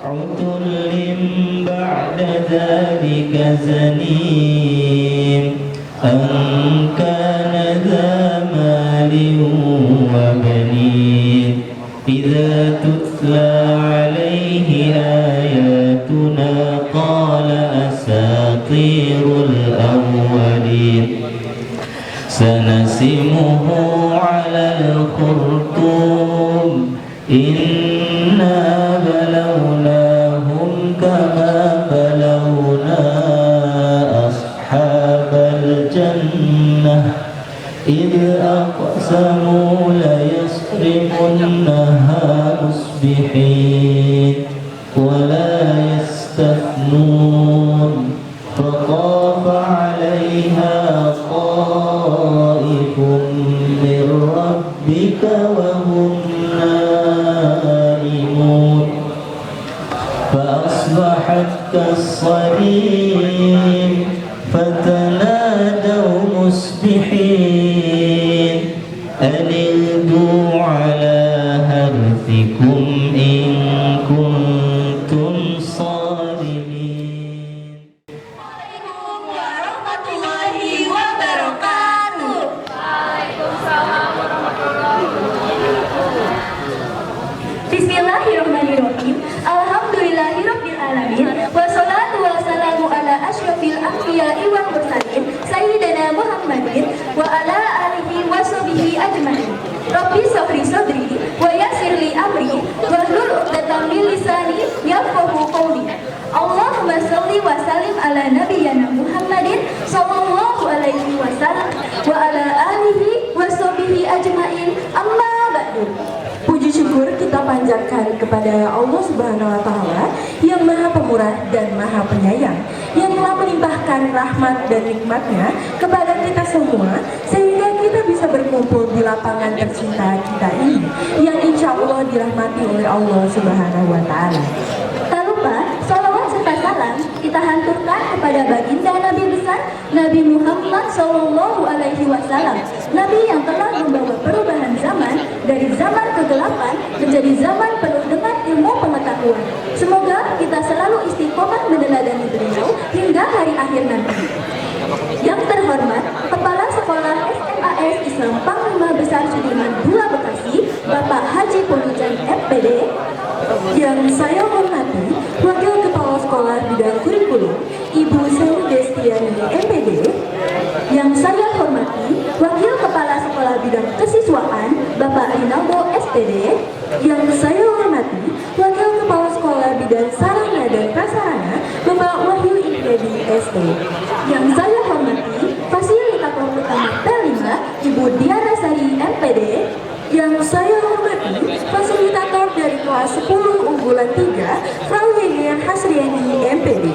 عتل بعد ذلك زنيم أن كان ذا مال وبنين إذا تتلى عليه آياتنا قال أساطير الأولين سنسمه على الخرطوم إنا بلوناهم كما بلونا أصحاب الجنة إذ أقسموا ليصرمنها مصبحين ولا يستثنون فطاف عليها طائف من ربك وهم نائمون فأصبحت كالصريم فتنادوا مصبحين أن اغدوا على حرثكم إن كنتم صارمين. Assalamualaikum warahmatullahi wabarakatuh. Waalaikumsalam warahmatullahi wabarakatuh. Bismillahirrahmanirrahim. Alhamdulillahirabbil alamin. Wassalatu wassalamu ala asyrafil anbiya'i wal mursalin sayyidina Muhammadin wa ala alihi washabihi ajmain. Rabbi shrah sadri wa yassir li amri wahlul 'uqdatam min lisani yafqahu qawli. Allahumma shalli wa sallim ala nabiyyina Muhammadin sallallahu alaihi wasallam wa ala alihi washabihi ajmain. Amma ba'du. Puji syukur kita panjatkan kepada Allah Subhanahu wa taala yang Maha Pemurah dan Maha Penyayang, yang telah melimpahkan rahmat dan nikmatnya kepada kita semua sehingga kita bisa berkumpul di lapangan tercinta kita ini yang insya Allah dirahmati oleh Allah Subhanahu wa taala. Tak lupa salawat serta salam kita hanturkan kepada baginda Nabi besar Nabi Muhammad Sallallahu Alaihi Wasallam, Nabi yang telah membawa perubahan zaman dari zaman kegelapan menjadi zaman penuh dengan ilmu pengetahuan. Semoga kita selalu istiqomah meneladani beliau hingga hari akhir nanti. Yang terhormat Kepala Sekolah SMAS Islam Panglima Besar Sudirman II Bekasi, Bapak Haji Polujan FPD. Yang saya hormati Wakil Kepala Sekolah Bidang Kurikulum Ibu Sari Destiani MPD. Yang saya hormati Wakil Kepala Sekolah Bidang Kesiswaan Bapak Rinaldo SPD. Yang saya hormati Wakil Kepala Sekolah Bidang Sarana dan Prasarana Bapak Wahyu Ikredi ST. Yang saya hormati Fasilitator Utama P5 Ibu Diana Sari MPD. Yang saya hormati fasilitator dari kelas 10 unggulan 3 Frau Yenian Hasriani MPD.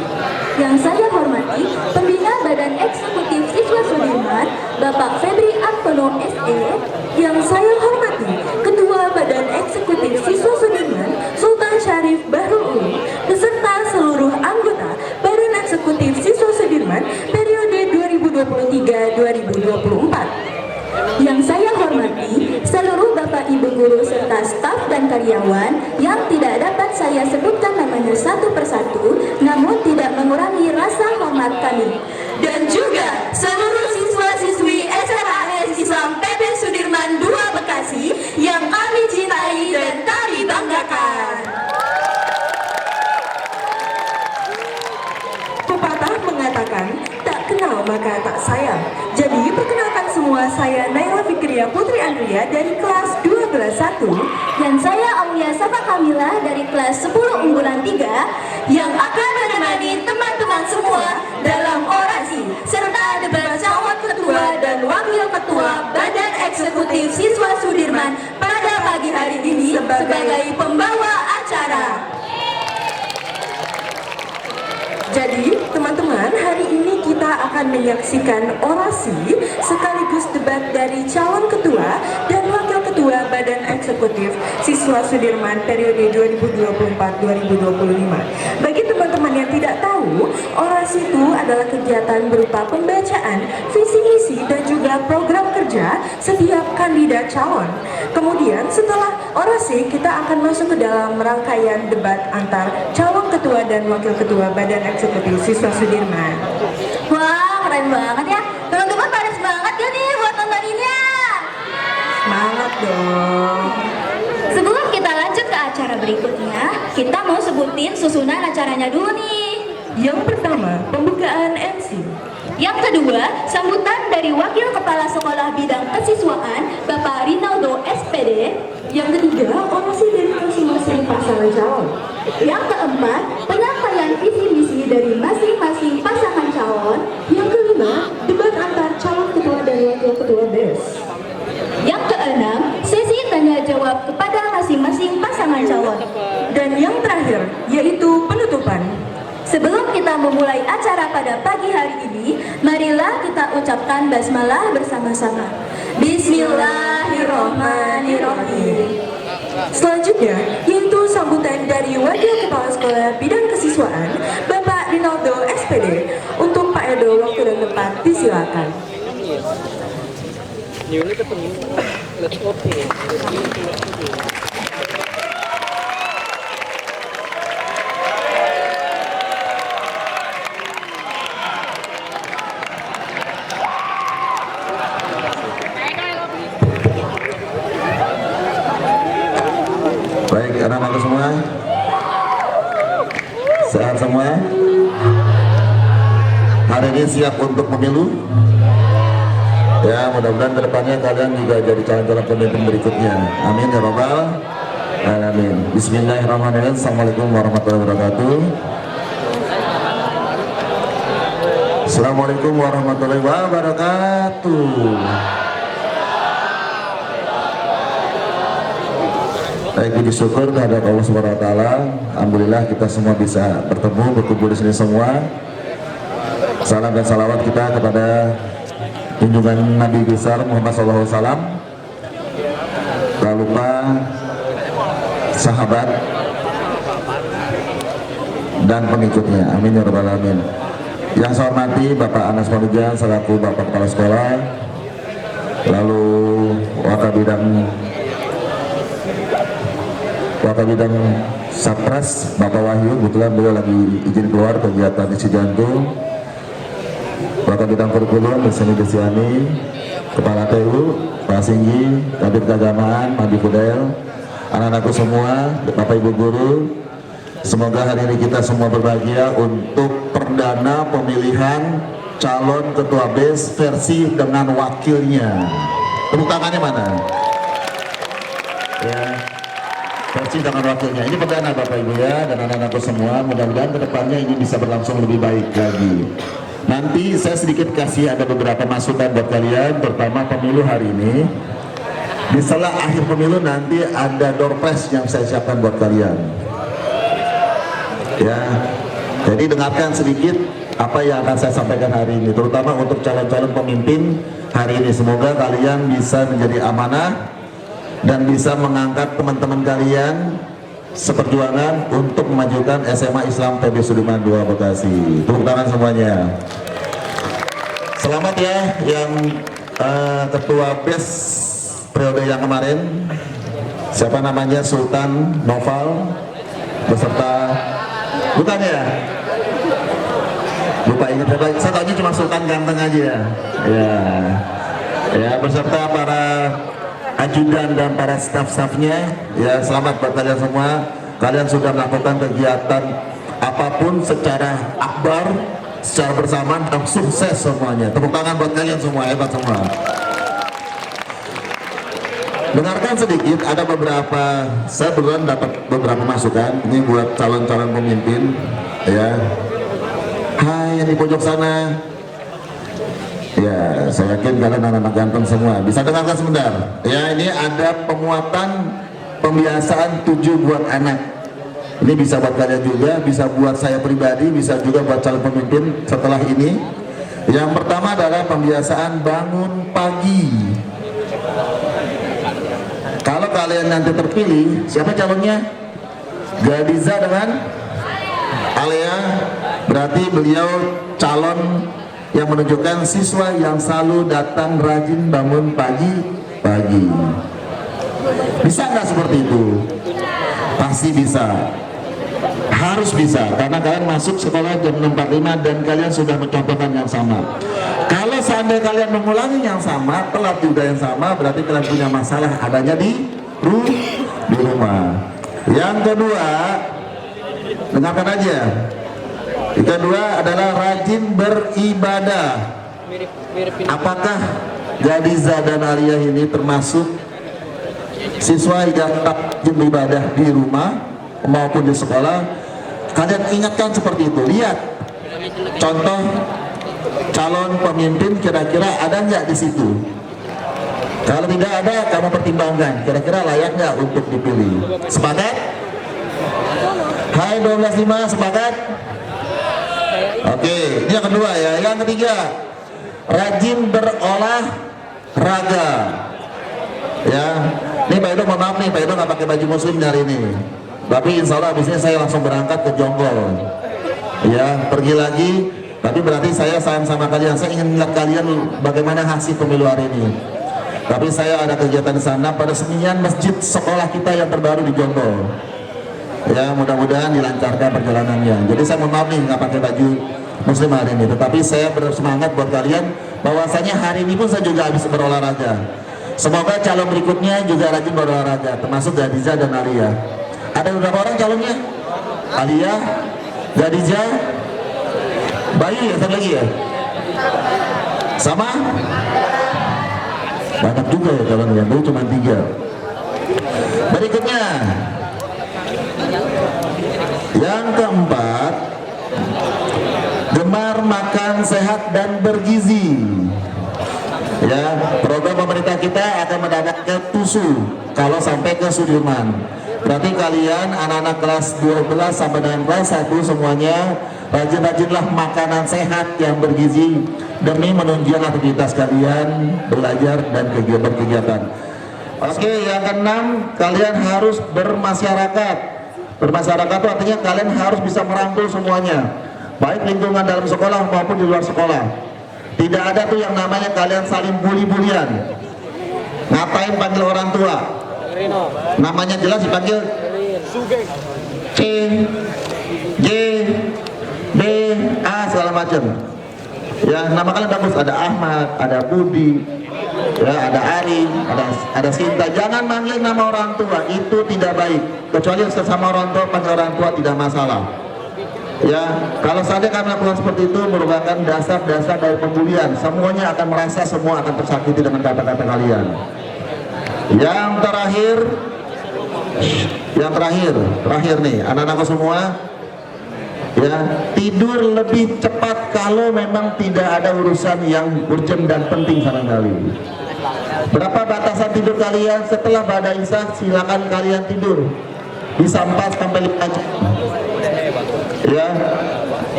Yang saya hormati pembina Badan Eksekutif Siswa Sudirman Bapak Febri Antono SE. Yang saya hormati Ketua Badan Eksekutif Siswa Sudirman Sultan Syarif Bahrul Ulum beserta seluruh anggota Badan Eksekutif Siswa Sudirman periode 2023-2024. Yang saya hormati seluruh Bapak Ibu guru serta staf dan karyawan yang tidak dapat saya sebutkan namanya satu persatu, namun tidak mengurangi rasa hormat kami. Dan juga seluruh siswa-siswi SMAS Islam PB Sudirman II Bekasi yang kami cintai dan kami banggakan. Pepatah mengatakan, tak kenal maka tak sayang. Jadi perkenalkan semua, saya Naila Fikria Putri Andria dari kelas 12-1. Dan saya Aulia Safa Kamila dari kelas 10 unggulan 3 yang akan menemani teman-teman semua dalam orasi serta debat calon ketua dan wakil ketua Badan Eksekutif Siswa Sudirman pada pagi hari ini sebagai pembawa acara. Jadi teman-teman, hari ini kita akan menyaksikan orasi sekaligus debat dari calon ketua dan wakil ketua Badan Eksekutif Siswa Sudirman periode 2024-2025. Bagi teman-teman teman-teman yang tidak tahu, orasi itu adalah kegiatan berupa pembacaan visi misi dan juga program kerja setiap kandidat calon. Kemudian setelah orasi kita akan masuk ke dalam rangkaian debat antar calon ketua dan wakil ketua Badan Eksekutif Siswa Sudirman. Wah, keren banget ya. Teman-teman pada semangat gak nih buat nontoninnya? Semangat dong. Sebelum kita lanjut ke acara berikutnya, kita mau sebutin susunan acaranya dulu nih. Yang pertama, pembukaan MC. Yang kedua, sambutan dari Wakil Kepala Sekolah Bidang Kesiswaan, Bapak Rinaldo SPD. Yang ketiga, orasi dari masing-masing pasangan calon. Yang keempat, penyampaian visi misi dari masing-masing pasangan calon. Yang kelima, debat antar calon ketua dan wakil ketua BES. Yang keenam, sesi tanya jawab kepada masing-masing pasangan calon. Dan yang terakhir, yaitu penutupan. Sebelum kita memulai acara pada pagi hari ini, marilah kita ucapkan basmalah bersama-sama. Bismillahirrahmanirrahim. Selanjutnya, yaitu sambutan dari Wakil Kepala Sekolah Bidang Kesiswaan, Bapak Rinaldo SPD. Untuk Pak Edo, waktu dan tempat disilakan. Baik, anak-anak semua, sehat semua. Hari ini siap untuk pemilu. Ya, mudah-mudahan kedepannya kalian juga jadi calon-calon pemimpin berikutnya. Amin ya rabbal alamin. Bismillahirrahmanirrahim. Assalamualaikum warahmatullahi wabarakatuh. Assalamualaikum warahmatullahi wabarakatuh. Baik, puji syukur kehadirat Allah Subhanahu wa taala. Alhamdulillah kita semua bisa bertemu, berkumpul di sini semua. Salam dan salawat kita kepada junjungan Nabi besar Muhammad SAW, tak lupa sahabat dan pengikutnya. Amin ya rabbal alamin. Yang saya hormati Bapak Anas Manujan selaku Bapak Kepala Sekolah, lalu Wakabidang Sapras Bapak Wahyu, kebetulan beliau lagi izin keluar kegiatan isi jantung. Wakabidang Kurikulum Desani Desiani, Kepala TU Pak Singgi, Kabid Keagamaan Madi Fudel, anak-anakku semua, Bapak Ibu Guru, semoga hari ini kita semua berbahagia untuk perdana pemilihan calon ketua BES versi dengan wakilnya. Tepuk tangannya mana? Ya, versi dengan wakilnya. Ini perdana Bapak Ibu ya, dan anak-anakku semua. Mudah-mudahan kedepannya ini bisa berlangsung lebih baik lagi. Nanti saya sedikit kasih ada beberapa masukan buat kalian, terutama pemilu hari ini. Di setelah akhir pemilu nanti ada door prize yang saya siapkan buat kalian. Ya, jadi dengarkan sedikit apa yang akan saya sampaikan hari ini, terutama untuk calon-calon pemimpin hari ini. Semoga kalian bisa menjadi amanah dan bisa mengangkat teman-teman kalian seperjuangan untuk memajukan SMA Islam PB Sudirman II Bekasi. Tepuk tangan semuanya. Selamat ya yang ketua BES periode yang kemarin. Siapa namanya? Sultan Noval beserta, bukan ya? Lupa ingat, saya tahu cuma Sultan ganteng aja ya. Ya, beserta para ajudan dan para staf-stafnya. Ya, selamat buat kalian semua. Kalian sudah melakukan kegiatan apapun secara akbar, secara bersamaan dan sukses semuanya. Tepuk tangan buat kalian semua, hebat semua. Dengarkan sedikit, ada beberapa, saya berulang dapat beberapa masukan. Ini buat calon-calon pemimpin ya. Hai yang di pojok sana. Ya, saya yakin kalian anak-anak ganteng semua. Bisa dengarkan sebentar. Ya, ini ada pemuatan pembiasaan 7 buat anak. Ini bisa buat kalian juga, bisa buat saya pribadi, bisa juga buat calon pemimpin setelah ini. Yang pertama adalah pembiasaan bangun pagi. Kalau kalian nanti terpilih, siapa calonnya? Gadiza dengan Alea, berarti beliau calon yang menunjukkan siswa yang selalu datang rajin bangun pagi. Bisa nggak seperti itu? Pasti bisa. Harus bisa, karena kalian masuk sekolah jam 6.45 dan kalian sudah mencontohkan yang sama. Kalau seandainya kalian mengulangi yang sama, telat juga yang sama, berarti kalian punya masalah adanya di rumah. Yang kedua, dengarkan aja. Yang kedua adalah rajin beribadah. Apakah Gadiza dan Alia ini termasuk siswa yang rajin beribadah di rumah maupun di sekolah? Kalian ingatkan seperti itu. Lihat contoh calon pemimpin, kira-kira ada nggak di situ? Kalau tidak ada, kamu pertimbangkan kira-kira layak nggak untuk dipilih. Sepakat? Hai 12.5, sepakat? Oke, ini yang kedua ya. Yang ketiga, rajin berolahraga. Ya, ini Pak Edo, mohon maaf nih, Pak Edo nggak pakai baju muslim hari ini. Tapi insya Allah abisnya saya langsung berangkat ke Jonggol. Ya, pergi lagi. Tapi berarti saya sayang sama kalian. Saya ingin melihat kalian bagaimana hasil pemilu hari ini. Tapi saya ada kegiatan di sana pada semian masjid sekolah kita yang terbaru di Jonggol. Ya, mudah-mudahan dilancarkan perjalanannya. Jadi saya mohon maaf nih nggak pakai baju muslim hari ini. Tetapi saya bersemangat buat kalian bahwasanya hari ini pun saya juga habis berolahraga. Semoga calon berikutnya juga rajin berolahraga, termasuk Gadiza dan Alia. Ada beberapa orang calonnya? Alia, Gadiza, Bayu ya, satu lagi ya? Sama? Banyak juga ya calonnya, Bayu cuma 3. Berikutnya, yang keempat, gemar makan sehat dan bergizi. Ya, program pemerintah kita akan mendapatkan tusu kalau sampai ke Sudirman. Berarti kalian anak-anak kelas 12 sampai dengan kelas 1 semuanya rajin-rajinlah makanan sehat yang bergizi demi menunjang aktivitas kalian belajar dan kegiatan. Oke, yang keenam, kalian harus bermasyarakat. Bermasyarakat itu artinya kalian harus bisa merangkul semuanya, baik lingkungan dalam sekolah maupun di luar sekolah. Tidak ada tuh yang namanya kalian saling bully-bulian. Ngapain panggil orang tua? Namanya jelas dipanggil C, J, B, A segala macam. Ya, nama kalian bagus. Ada Ahmad, ada Budi, ya, ada Ari, ada Sinta. Jangan manggil nama orang tua, itu tidak baik. Kecuali sesama orang tua, panggil orang tua tidak masalah. Ya, kalau saja kami lakukan seperti itu merupakan dasar-dasar dari pembulian. Semuanya akan merasa semua akan tersakiti dengan kata-kata kalian. Yang terakhir nih, anak-anakku semua, ya, tidur lebih cepat kalau memang tidak ada urusan yang urgent dan penting sama kali. Berapa batasan tidur kalian? Setelah Ba'da Isya silakan kalian tidur bisa 4 sampai 5 jam. Ya,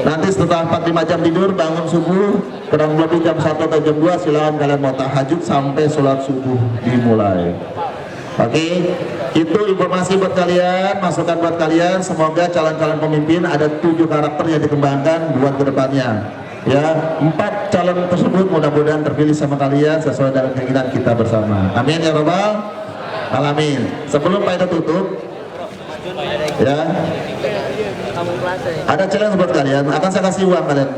nanti setelah 4-5 jam tidur, bangun subuh kurang lebih jam 1 atau jam 2 silakan kalian mau tahajud sampai sholat subuh dimulai. Oke, itu informasi buat kalian, masukan buat kalian. Semoga calon-calon pemimpin ada 7 karakter yang dikembangkan buat kedepannya. Ya, 4 calon tersebut mudah-mudahan terpilih sama kalian sesuai dengan keinginan kita bersama. Amin ya rabbal alamin. Sebelum Pak Edo tutup, ya, ada challenge buat kalian. Akan saya kasih uang kalian.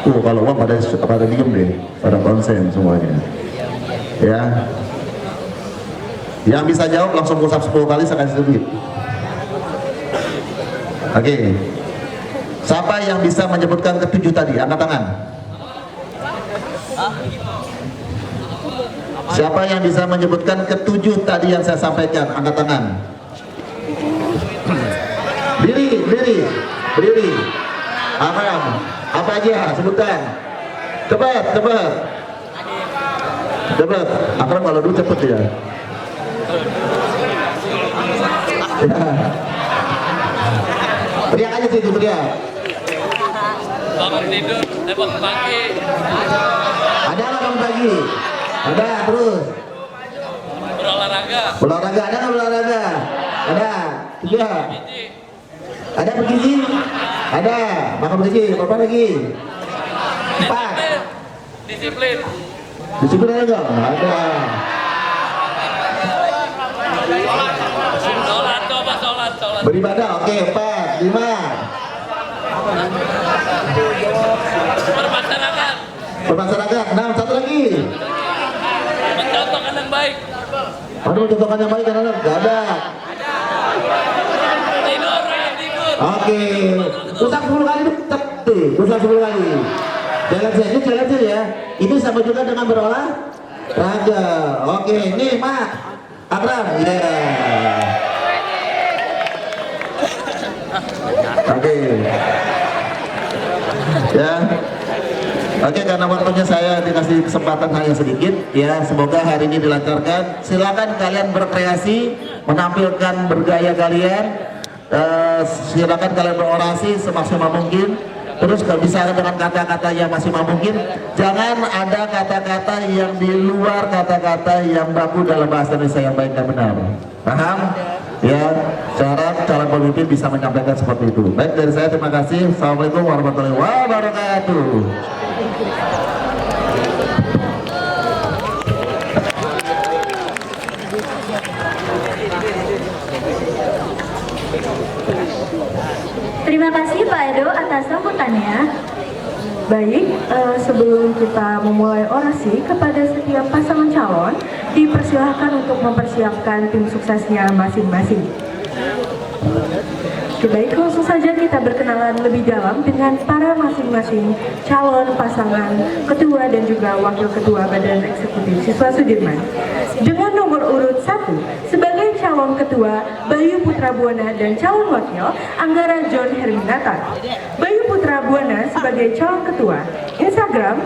Kalau uang pada diem deh, pada konsen semuanya. Ya, yang bisa jawab langsung usap 10 kali saya kasih duit. Oke. Siapa yang bisa menyebutkan ke-7 tadi? Angkat tangan. Siapa yang bisa menyebutkan ke-7 tadi yang saya sampaikan? Angkat tangan. Berdiri. Apa aja? Sebutkan. Cepat. Akram kalau dulu cepet ya. Teriak aja sih, teriak. Bangun tidur, bangun pagi. Ada nggak bangun pagi? Ada, terus. Berolahraga. Olahraga, ada nggak olahraga? Ada. 3. Ada bergizi? Ada. Makan bergizi. Berapa lagi? 4. Disiplin. Disiplin ada nggak? Nggak ada. Sholat, coba sholat. Beribadah, oke, 4, 5. Bermasyarakat. Bermasyarakat, 6, satu lagi. Mencontohkan yang baik. Aduh, contohkan yang baik, anak-anak. Nggak ada. Tidur. Oke. Usap 10 kali, usap 10 kali. Jalan saja ya. Itu sama juga dengan berolahraga. Oke, nih, Mak. Akram, ya. Oke. Ya. Oke, karena waktunya saya dikasih kesempatan hanya sedikit, ya semoga hari ini dilancarkan. Silakan kalian berkreasi, menampilkan bergaya kalian. Silakan kalian berorasi semaksimal mungkin. Terus kalau bisa dengan kata-kata yang maksimal mungkin. Jangan ada kata-kata yang di luar kata-kata yang baku dalam bahasa Indonesia yang baik dan benar. Paham? Ya, cara calon pemimpin bisa menyampaikan seperti itu. Baik, dari saya terima kasih. Assalamualaikum warahmatullahi wabarakatuh. Terima kasih Pak Edo atas sambutannya. Baik, sebelum kita memulai orasi kepada setiap pasangan calon, dipersilahkan untuk mempersiapkan tim suksesnya masing-masing. Baik, langsung saja kita berkenalan lebih dalam dengan para masing-masing calon pasangan ketua dan juga wakil ketua Badan Eksekutif Siswa Sudirman. Dengan nomor urut 1 sebagai calon ketua Bayu Putra Buana dan calon wakil Anggara John Herminata. Bayu Putra Buana sebagai calon ketua, Instagram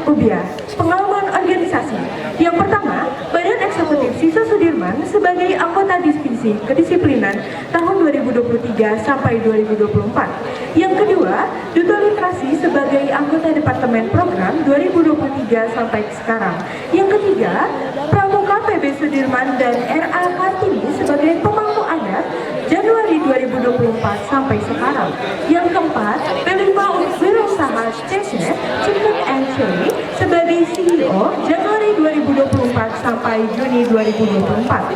@ubia. Pengalaman organisasi. Yang pertama, Badan Eksekutif Siswa Sudirman sebagai anggota divisi kedisiplinan tahun 2023 sampai 2024. Yang kedua, Duta Literasi sebagai anggota Departemen Program 2023 sampai sekarang. Yang ketiga, Pramuka PB Sudirman dan RA Kartini sebagai pemangku adat Januari 2024 sampai sekarang. Yang keempat, Pelima Wirausaha CC Chicken and Chili sebagai CEO Januari 2024 sampai Juni 2024.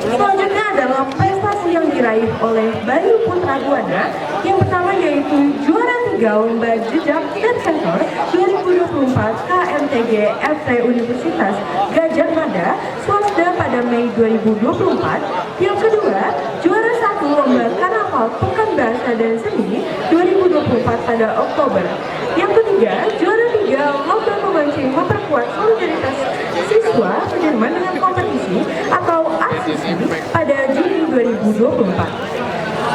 Selanjutnya adalah prestasi yang diraih oleh Bayu Putra Buana. Yang pertama yaitu juara 3 Lomba Jejak dan Sensor 2024 KMTG FT Universitas Gajah Mada Swasta pada Mei 2024. Yang kedua, juara 1 Lomba Karnaval Pekan Bahasa dan Seni 2024 pada Oktober. Yang ketiga, juara 3 Lomba Memancing Memperkuat Solidaritas Siswa Sudirman dengan Kompetisi atau ASISI pada Juni 2024.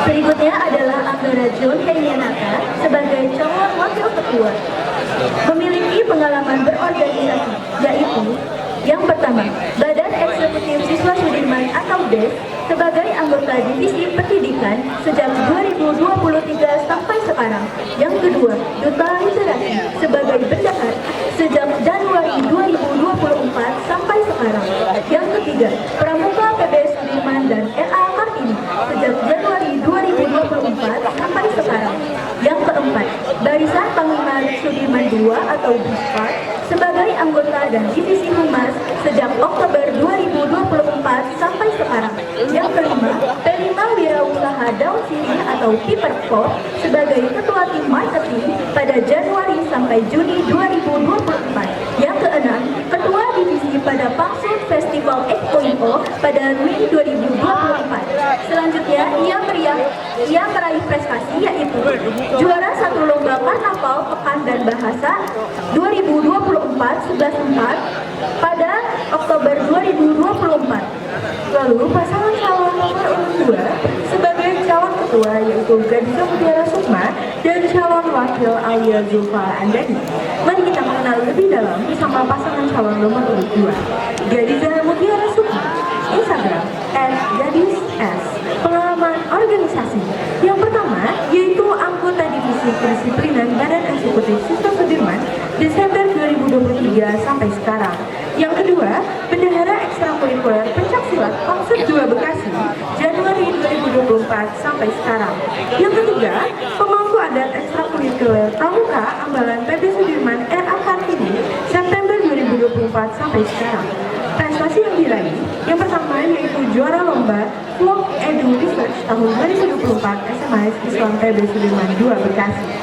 Berikutnya adalah Anggara John Herminata sebagai calon wakil ketua. Memiliki pengalaman berorganisasi, yaitu yang pertama, Badan Eksekutif Siswa Sudirman atau BES sebagai anggota Divisi Pendidikan sejak 2023 sampai sekarang. Yang kedua, Duta Literasi sebagai bendahara sejak Januari 2024 sampai sekarang. Yang ketiga, Pramuka PB Sudirman dan RA Kartini sejak Januari 2024 sampai sekarang. Yang keempat, Barisan Panglima Sudirman II atau BISPAR sebagai anggota dan Divisi Humas sejak Oktober 2024 sampai sekarang. Yang kelima, Pelima Wirausaha Daun Sirih atau Piperco sebagai Ketua Tim Marketing pada Januari sampai Juni 2024. Yang keenam, Ketua Divisi pada Pangsun Festival Expo pada Mei 2024. Selanjutnya, ia meraih prestasi yaitu juara 1 Lomba Karnaval Pekan dan Bahasa 2024 11/4 pada Oktober 2024. Lalu pasangan calon nomor urut 2 sebagai calon ketua yaitu Gadisa Mutiara Sukma dan calon wakil Alia Zulfa Andani. Mari kita mengenal lebih dalam bersama pasangan calon nomor urut 2. Gadisa Mutiara Sukma, Instagram @gadis_s. Pengalaman organisasi. Yang pertama yaitu anggota divisi kedisiplinan Badan Eksekutif Siswa Sudirman Desember 2023 sampai sekarang. Yang kedua, bendahara ekstrakurikuler pencapaian Pencaksilat Komsut 2 Bekasi, Januari 2024 sampai sekarang. Yang ketiga, pemangku adat ekstrakurikuler Pramuka Ambalan PB Sudirman RA Kartini, September 2024 sampai sekarang. Prestasi yang diraih, yang pertama yaitu juara lomba Vlog Edu Research tahun 2024 SMAS Islam PB Sudirman 2 Bekasi.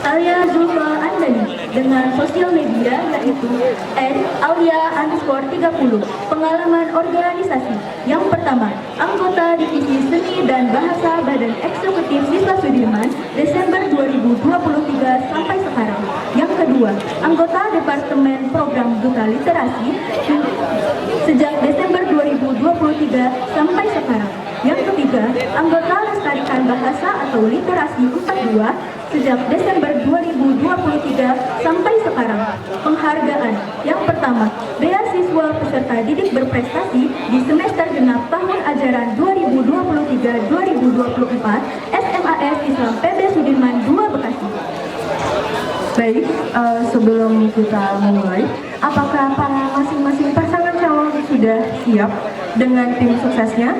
Alia Zulfa Andani dengan sosial media yaitu @alia_30. Pengalaman organisasi yang pertama, anggota Divisi Seni dan Bahasa Badan Eksekutif Siswa Sudirman Desember 2023 sampai sekarang. Yang kedua, anggota Departemen Program Duta Literasi sejak Desember 2023 sampai sekarang. Yang ketiga, anggota Lestarikan Bahasa atau Literasi 42 sejak Desember 2023 sampai sekarang. Penghargaan yang pertama, beasiswa peserta didik berprestasi di semester genap tahun ajaran 2023-2024 SMAS Islam PB Sudirman 2 Bekasi. Baik, sebelum kita mulai, apakah para masing-masing pasangan calon sudah siap dengan tim suksesnya?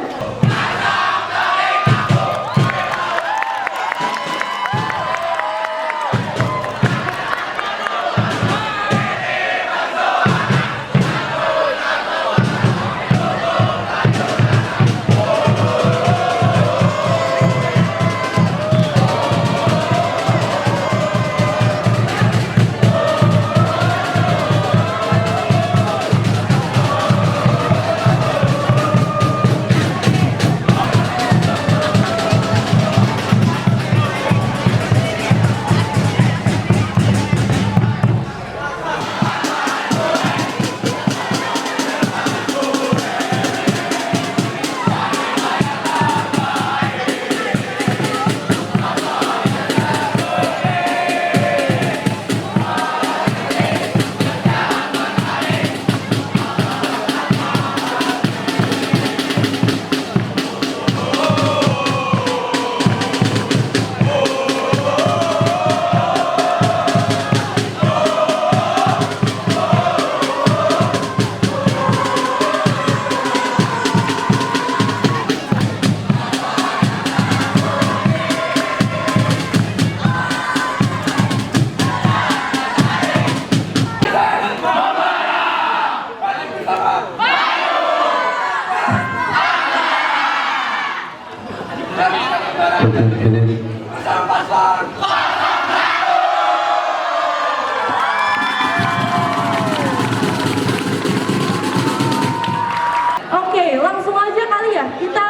Oke, langsung aja kali ya, kita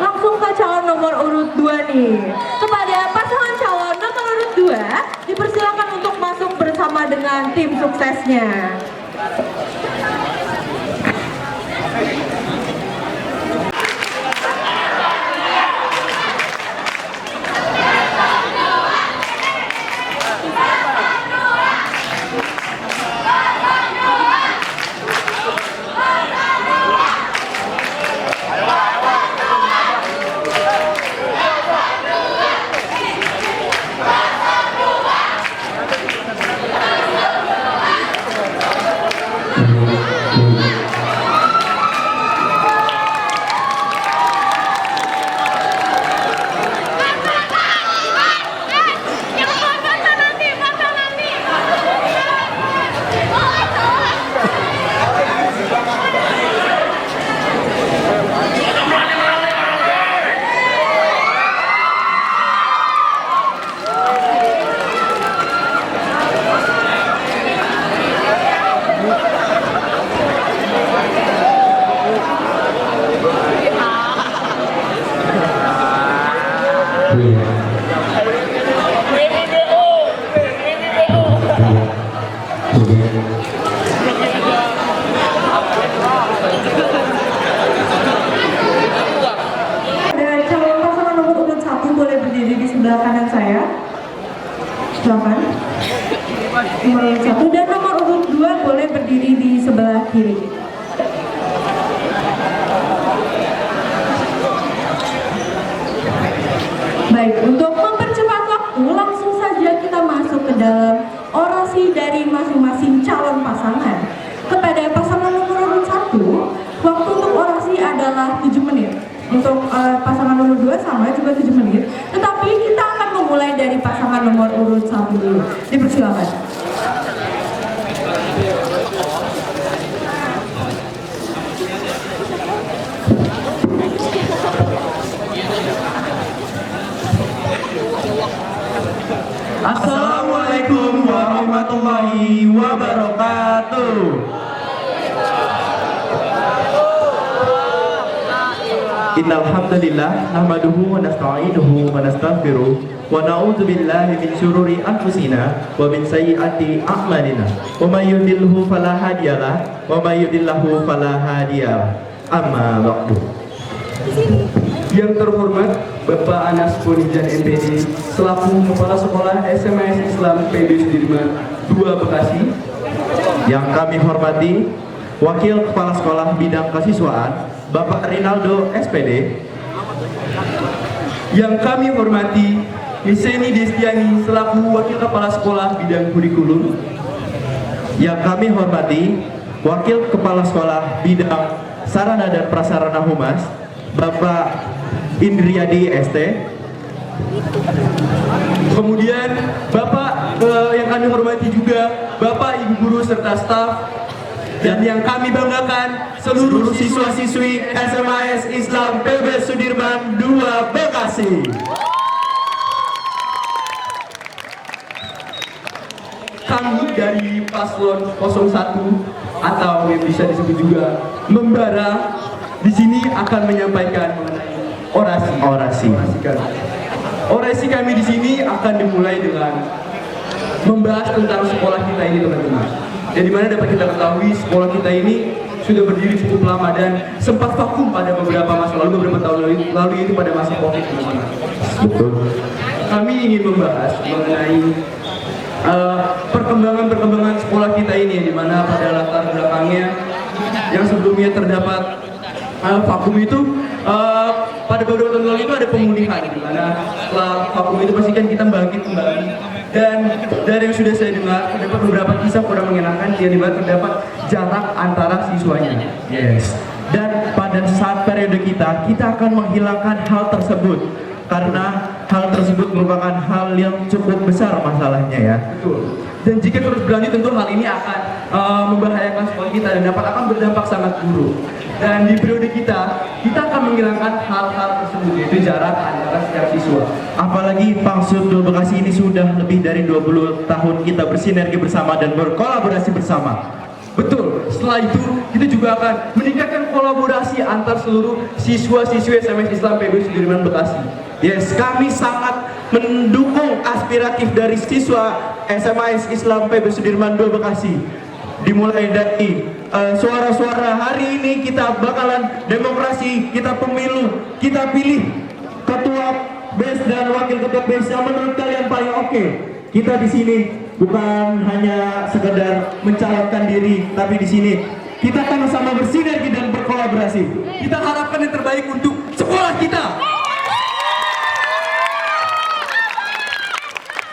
langsung ke calon nomor urut 2 nih. Kepada pasangan calon nomor urut 2, dipersilakan untuk masuk bersama dengan tim suksesnya. Dan calon pasangan nomor urut 1 boleh berdiri di sebelah kanan saya. Silakan. Nomor urut 1 dan nomor urut 2 boleh berdiri di sebelah kiri. Baik, untuk mempercepat waktu, langsung saja kita masuk ke dalam orasi dari masing-masing calon pasangan. Kepada pasangan nomor urut 1, waktu untuk orasi adalah adalah 7 menit. Untuk pasangan nomor 2 sama juga 7 menit. Tetapi kita akan memulai dari pasangan nomor urut 1 dulu. Dipersilakan. Assalamualaikum warahmatullahi wabarakatuh. Innal hamdalillah nahmaduhu wa nasta'inuhu wa nastaghfiruh wa na'udzu billahi min syururi anfusina wa min sayyiati a'malina. Wa may yudhlilhu fala hadiyalah wa may yudhlilhu fala hadiyalah. Amma ba'du. Yang terhormat Bapak Anas Ponijan MPD selaku Kepala Sekolah SMA Islam PB Sudirman 2 Bekasi. Yang kami hormati Wakil Kepala Sekolah Bidang Kesiswaan Bapak Rinaldo SPD. Yang kami hormati Yeseni Destiani selaku Wakil Kepala Sekolah Bidang Kurikulum. Yang kami hormati Wakil Kepala Sekolah Bidang Sarana dan Prasarana Humas Bapak Indriadi ST. Kemudian Bapak yang kami hormati juga Bapak Ibu Guru serta staf. Dan yang kami banggakan seluruh siswa-siswi SMA Islam PB Sudirman 2 Bekasi. Kami dari paslon 01 atau yang bisa disebut juga membara di sini akan menyampaikan mengenai orasi kami di sini akan dimulai dengan membahas tentang sekolah kita ini, teman-teman. Dan dimana dapat kita ketahui sekolah kita ini sudah berdiri cukup lama dan sempat vakum pada beberapa masa lalu, beberapa tahun lalu itu pada masa COVID, teman-teman. Betul. Kami ingin membahas mengenai perkembangan sekolah kita ini, di mana pada latar belakangnya yang sebelumnya terdapat vakum itu pada beberapa tahun lalu itu ada pemulihan, di mana setelah vakum itu pastikan kita bangkit kembali. Dan dari yang sudah saya dengar terdapat beberapa kisah kurang menyenangkan, yang dimana terdapat jarak antara siswanya. Yes. Dan pada saat periode kita akan menghilangkan hal tersebut karena hal tersebut merupakan hal yang cukup besar masalahnya ya. Betul. Dan jika terus berlanjut tentu hal ini akan membahayakan sekolah kita dan akan berdampak sangat buruk. Dan di periode kita akan menghilangkan hal-hal tersebut, yaitu jarak antara setiap siswa. Apalagi Pangsud 2 Bekasi ini sudah lebih dari 20 tahun kita bersinergi bersama dan berkolaborasi bersama. Betul, setelah itu kita juga akan meningkatkan kolaborasi antar seluruh siswa-siswi SMA Islam PB Sudirman Bekasi. Yes, kami sangat mendukung aspiratif dari siswa SMA Islam PB Sudirman 2 Bekasi. Dimulai dari suara-suara hari ini kita bakalan demokrasi, kita pemilu, kita pilih ketua BES dan wakil ketua BES yang menurut kalian paling oke. Kita di sini bukan hanya sekedar mencalonkan diri, tapi di sini kita sama-sama bersinergi dan berkolaborasi. Kita harapkan yang terbaik untuk sekolah kita.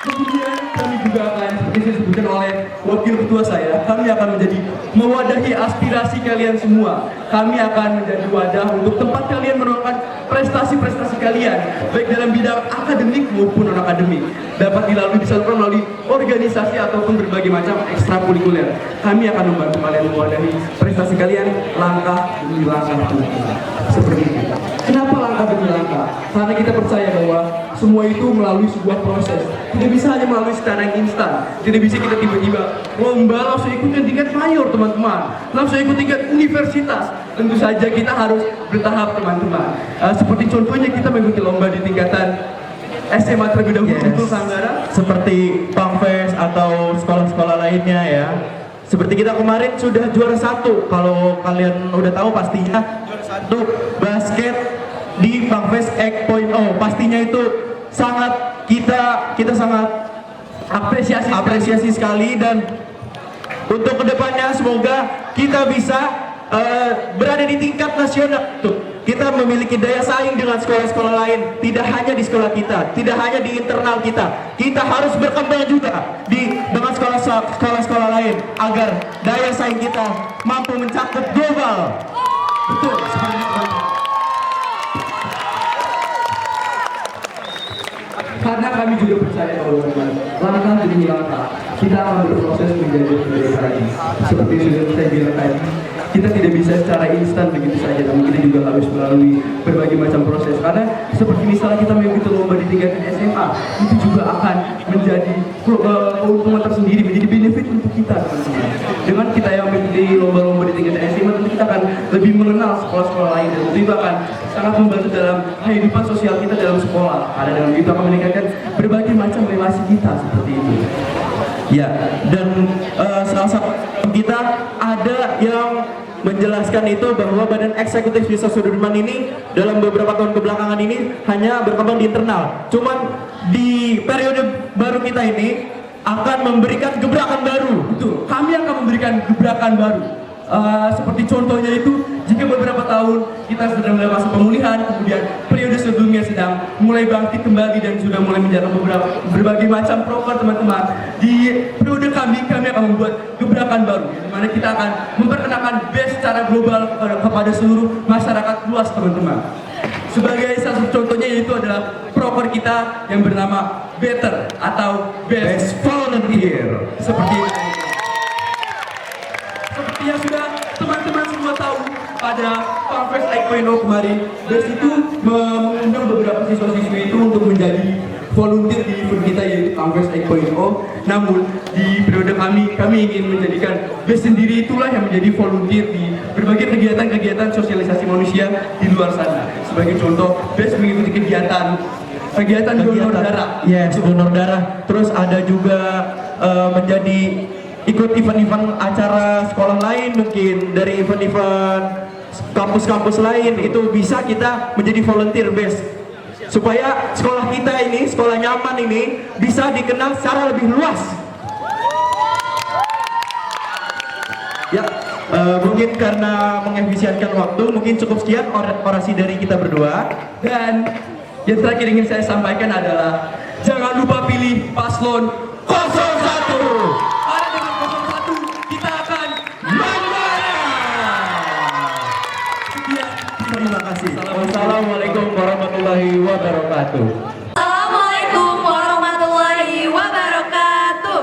Kemudian kami juga akan, seperti disebutkan oleh wakil ketua saya, kami akan menjadi mewadahi aspirasi kalian semua. Kami akan menjadi wadah untuk tempat kalian menuangkan prestasi-prestasi kalian, baik dalam bidang akademik maupun non-akademik, dapat dilalui disalurkan melalui organisasi ataupun berbagai macam ekstrakurikuler. Kami akan membantu kalian mewadahi prestasi kalian langkah demi langkah. Seperti itu. Kenapa langkah demi langkah? Karena kita percaya bahwa semua itu melalui sebuah proses. Tidak bisa hanya melalui secara yang instan. Tidak bisa kita tiba-tiba lomba langsung ikut yang tingkat mayor, teman-teman. Langsung ikut tingkat universitas. Tentu saja kita harus bertahap, teman-teman. Seperti contohnya kita mengikuti lomba di tingkatan SMA terlebih dahulu, betul Sanggara. Seperti Pangfest atau sekolah-sekolah lainnya ya. Seperti kita kemarin sudah juara 1. Kalau kalian udah tahu pastinya juara 1 basket di Pangfest X.0. Pastinya itu sangat kita sangat apresiasi sekali, dan untuk kedepannya semoga kita bisa berada di tingkat nasional. Kita memiliki daya saing dengan sekolah-sekolah lain, tidak hanya di sekolah kita, tidak hanya di internal kita. Kita harus berkembang juga dengan sekolah-sekolah lain agar daya saing kita mampu mencakup global. Betul, seperti itu. Karena kami juga percaya bahwa dengan langkah demi langkah kita akan berproses menjadi lebih baik lagi. Seperti yang sudah saya bilang tadi, kita tidak bisa secara instan begitu saja, namun kita juga harus melalui berbagai macam proses. Karena seperti misalnya kita mengikuti lomba di tingkat SMA, itu juga akan menjadi keuntungan tersendiri, menjadi benefit untuk kita, teman-teman. Dengan kita yang mengikuti lomba-lomba di tingkat SMA, tentu kita akan lebih mengenal sekolah-sekolah lain, dan tentu itu akan sangat membantu dalam kehidupan sosial kita dalam sekolah. Karena dengan itu akan meningkatkan berbagai macam relasi kita seperti itu. Ya, dan salah satu kita ada yang menjelaskan itu bahwa Badan Eksekutif Desa Sudirman ini dalam beberapa tahun kebelakangan ini hanya berkembang di internal. Cuman di periode baru kita ini akan memberikan gebrakan baru. Betul, kami akan memberikan gebrakan baru. Seperti contohnya itu, jika beberapa tahun kita sedang dalam masa pemulihan, kemudian periode sebelumnya sedang mulai bangkit kembali dan sudah mulai menjalankan berbagai macam program teman-teman. Di periode kami akan membuat gebrakan baru, di mana kita akan memperkenalkan BES secara global kepada seluruh masyarakat luas, teman-teman. Sebagai salah satu contohnya yaitu adalah proker kita yang bernama Better atau Best Volunteer. Seperti yang sudah teman-teman semua tahu, pada Conference 8.0 kemarin, BES itu mengundang beberapa siswa-siswi itu untuk menjadi volunteer di event kita yaitu Conference 8.0. Namun di periode kami ingin menjadikan BES sendiri itulah yang menjadi volunteer di berbagai kegiatan-kegiatan sosialisasi manusia di luar sana. Sebagai contoh, BES mengikuti kegiatan donor darah. Yes, donor darah. Terus ada juga menjadi ikut event-event acara sekolah lain, mungkin dari event-event kampus-kampus lain, itu bisa kita menjadi volunteer BES supaya sekolah kita ini, sekolah nyaman ini bisa dikenal secara lebih luas. Ya, mungkin karena mengefisienkan waktu, mungkin cukup sekian orasi dari kita berdua. Dan yang terakhir ingin saya sampaikan adalah jangan lupa pilih paslon 01. Karena dengan 01 kita akan menang. Sekian, Terima kasih. Wassalamualaikum warahmatullahi wabarakatuh. Assalamualaikum warahmatullahi wabarakatuh.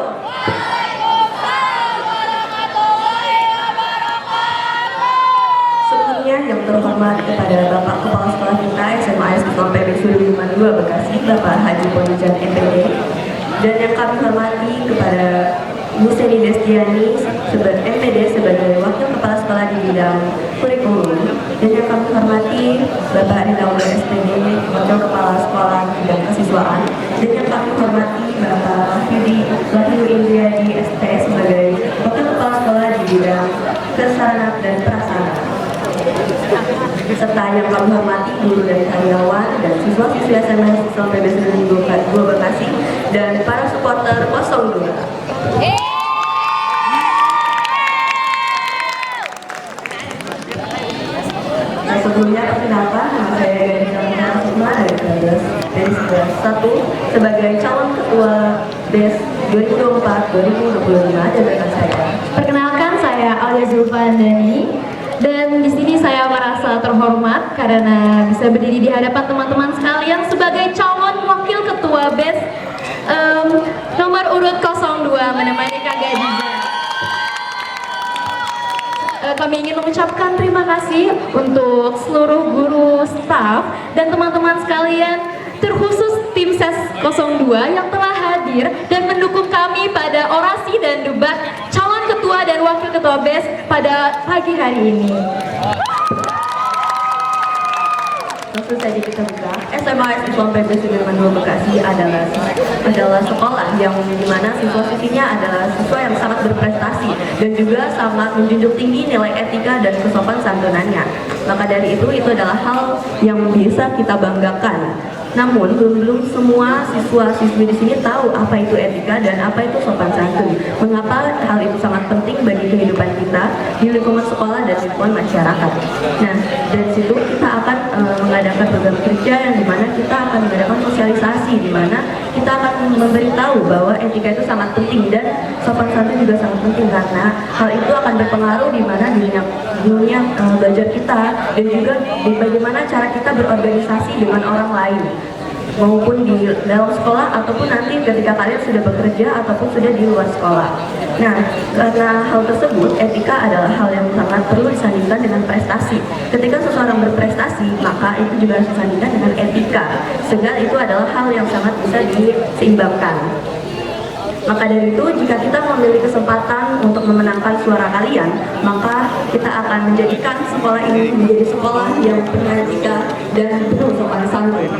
Sebelumnya yang terhormat kepada Bapak Kepala Sekolah kita SMA Islam PB Sudirman 2 Bekasi, Bapak Haji Ponijan MPD, dan yang kami hormati kepada Bu Seni Destiani MPD sebagai Wakil Kepala Sekolah di bidang kurikulum, dan yang kami hormati Bapak Rinaldo SPD, Wakil Kepala Sekolah di bidang kesiswaan, dan yang kami hormati Bapak Wahyu Indriadi ST sebagai Wakil Kepala Sekolah di bidang kesarana dan prasarana, serta yang kami hormati guru dan karyawan dan siswa-siswi SMA Islam PB Sudirman 2 Bekasi dan para supporter 02. Sebelumnya perkenalkan, nama saya Gadisnya Asma dari kelas 1 sebagai calon ketua BES 2024-2025 jabatan saya. Perkenalkan, saya Alia Zulfandani, dan di sini saya merasa terhormat karena bisa berdiri di hadapan teman-teman sekalian sebagai calon wakil ketua BES nomor urut 02 menemani Kak Gadiza. Kami ingin mengucapkan terima kasih untuk seluruh guru, staf, dan teman-teman sekalian, terkhusus tim SES 02 yang telah hadir dan mendukung kami pada orasi dan debat calon ketua dan wakil ketua BES pada pagi hari ini. Langsung saja kita buka. SMA Islam PB Sudirman 2 Bekasi adalah sekolah yang dimana siswa-siswinya adalah siswa yang sangat berprestasi dan juga sangat menjunjung tinggi nilai etika dan kesopan santunannya. Maka dari itu adalah hal yang bisa kita banggakan. Namun belum semua siswa-siswi di sini tahu apa itu etika dan apa itu sopan santun. Mengapa hal itu sangat penting bagi kehidupan kita di lingkungan sekolah dan lingkungan masyarakat. Nah, dari situ kita akan mengadakan program kerja yang dimana kita akan mengadakan sosialisasi, dimana kita akan memberitahu bahwa etika itu sangat penting dan sopan santun juga sangat penting, karena hal itu akan berpengaruh di mana dunia belajar kita dan juga di bagaimana cara kita berorganisasi dengan orang lain. maupun di dalam sekolah ataupun nanti ketika kalian sudah bekerja ataupun sudah di luar sekolah. Nah, karena hal tersebut, etika adalah hal yang sangat perlu disandingkan dengan prestasi. Ketika seseorang berprestasi, maka itu juga harus disandingkan dengan etika, sehingga itu adalah hal yang sangat bisa diseimbangkan. Maka dari itu, jika kita memiliki kesempatan untuk memenangkan suara kalian, maka kita akan menjadikan sekolah ini menjadi sekolah yang penuh etika dan penuh sopan santun.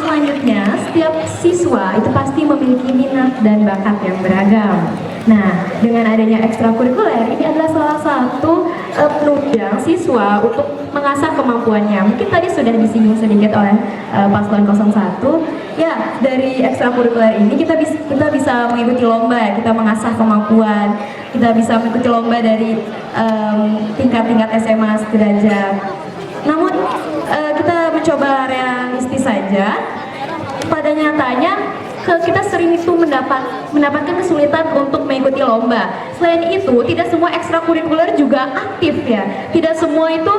Selanjutnya, setiap siswa itu pasti memiliki minat dan bakat yang beragam. Nah, dengan adanya ekstrakurikuler, ini adalah salah satu penunjang siswa untuk mengasah kemampuannya. Mungkin tadi sudah disinggung sedikit oleh paslon 01. Ya, dari ekstrakurikuler ini kita bisa mengikuti lomba, kita mengasah kemampuan, kita bisa mengikuti lomba dari tingkat-tingkat SMA sederajat. Namun kita mencoba realistis saja. Pada nyatanya kita sering itu mendapatkan kesulitan untuk mengikuti lomba. Selain itu, tidak semua ekstrakurikuler juga aktif ya. Tidak semua itu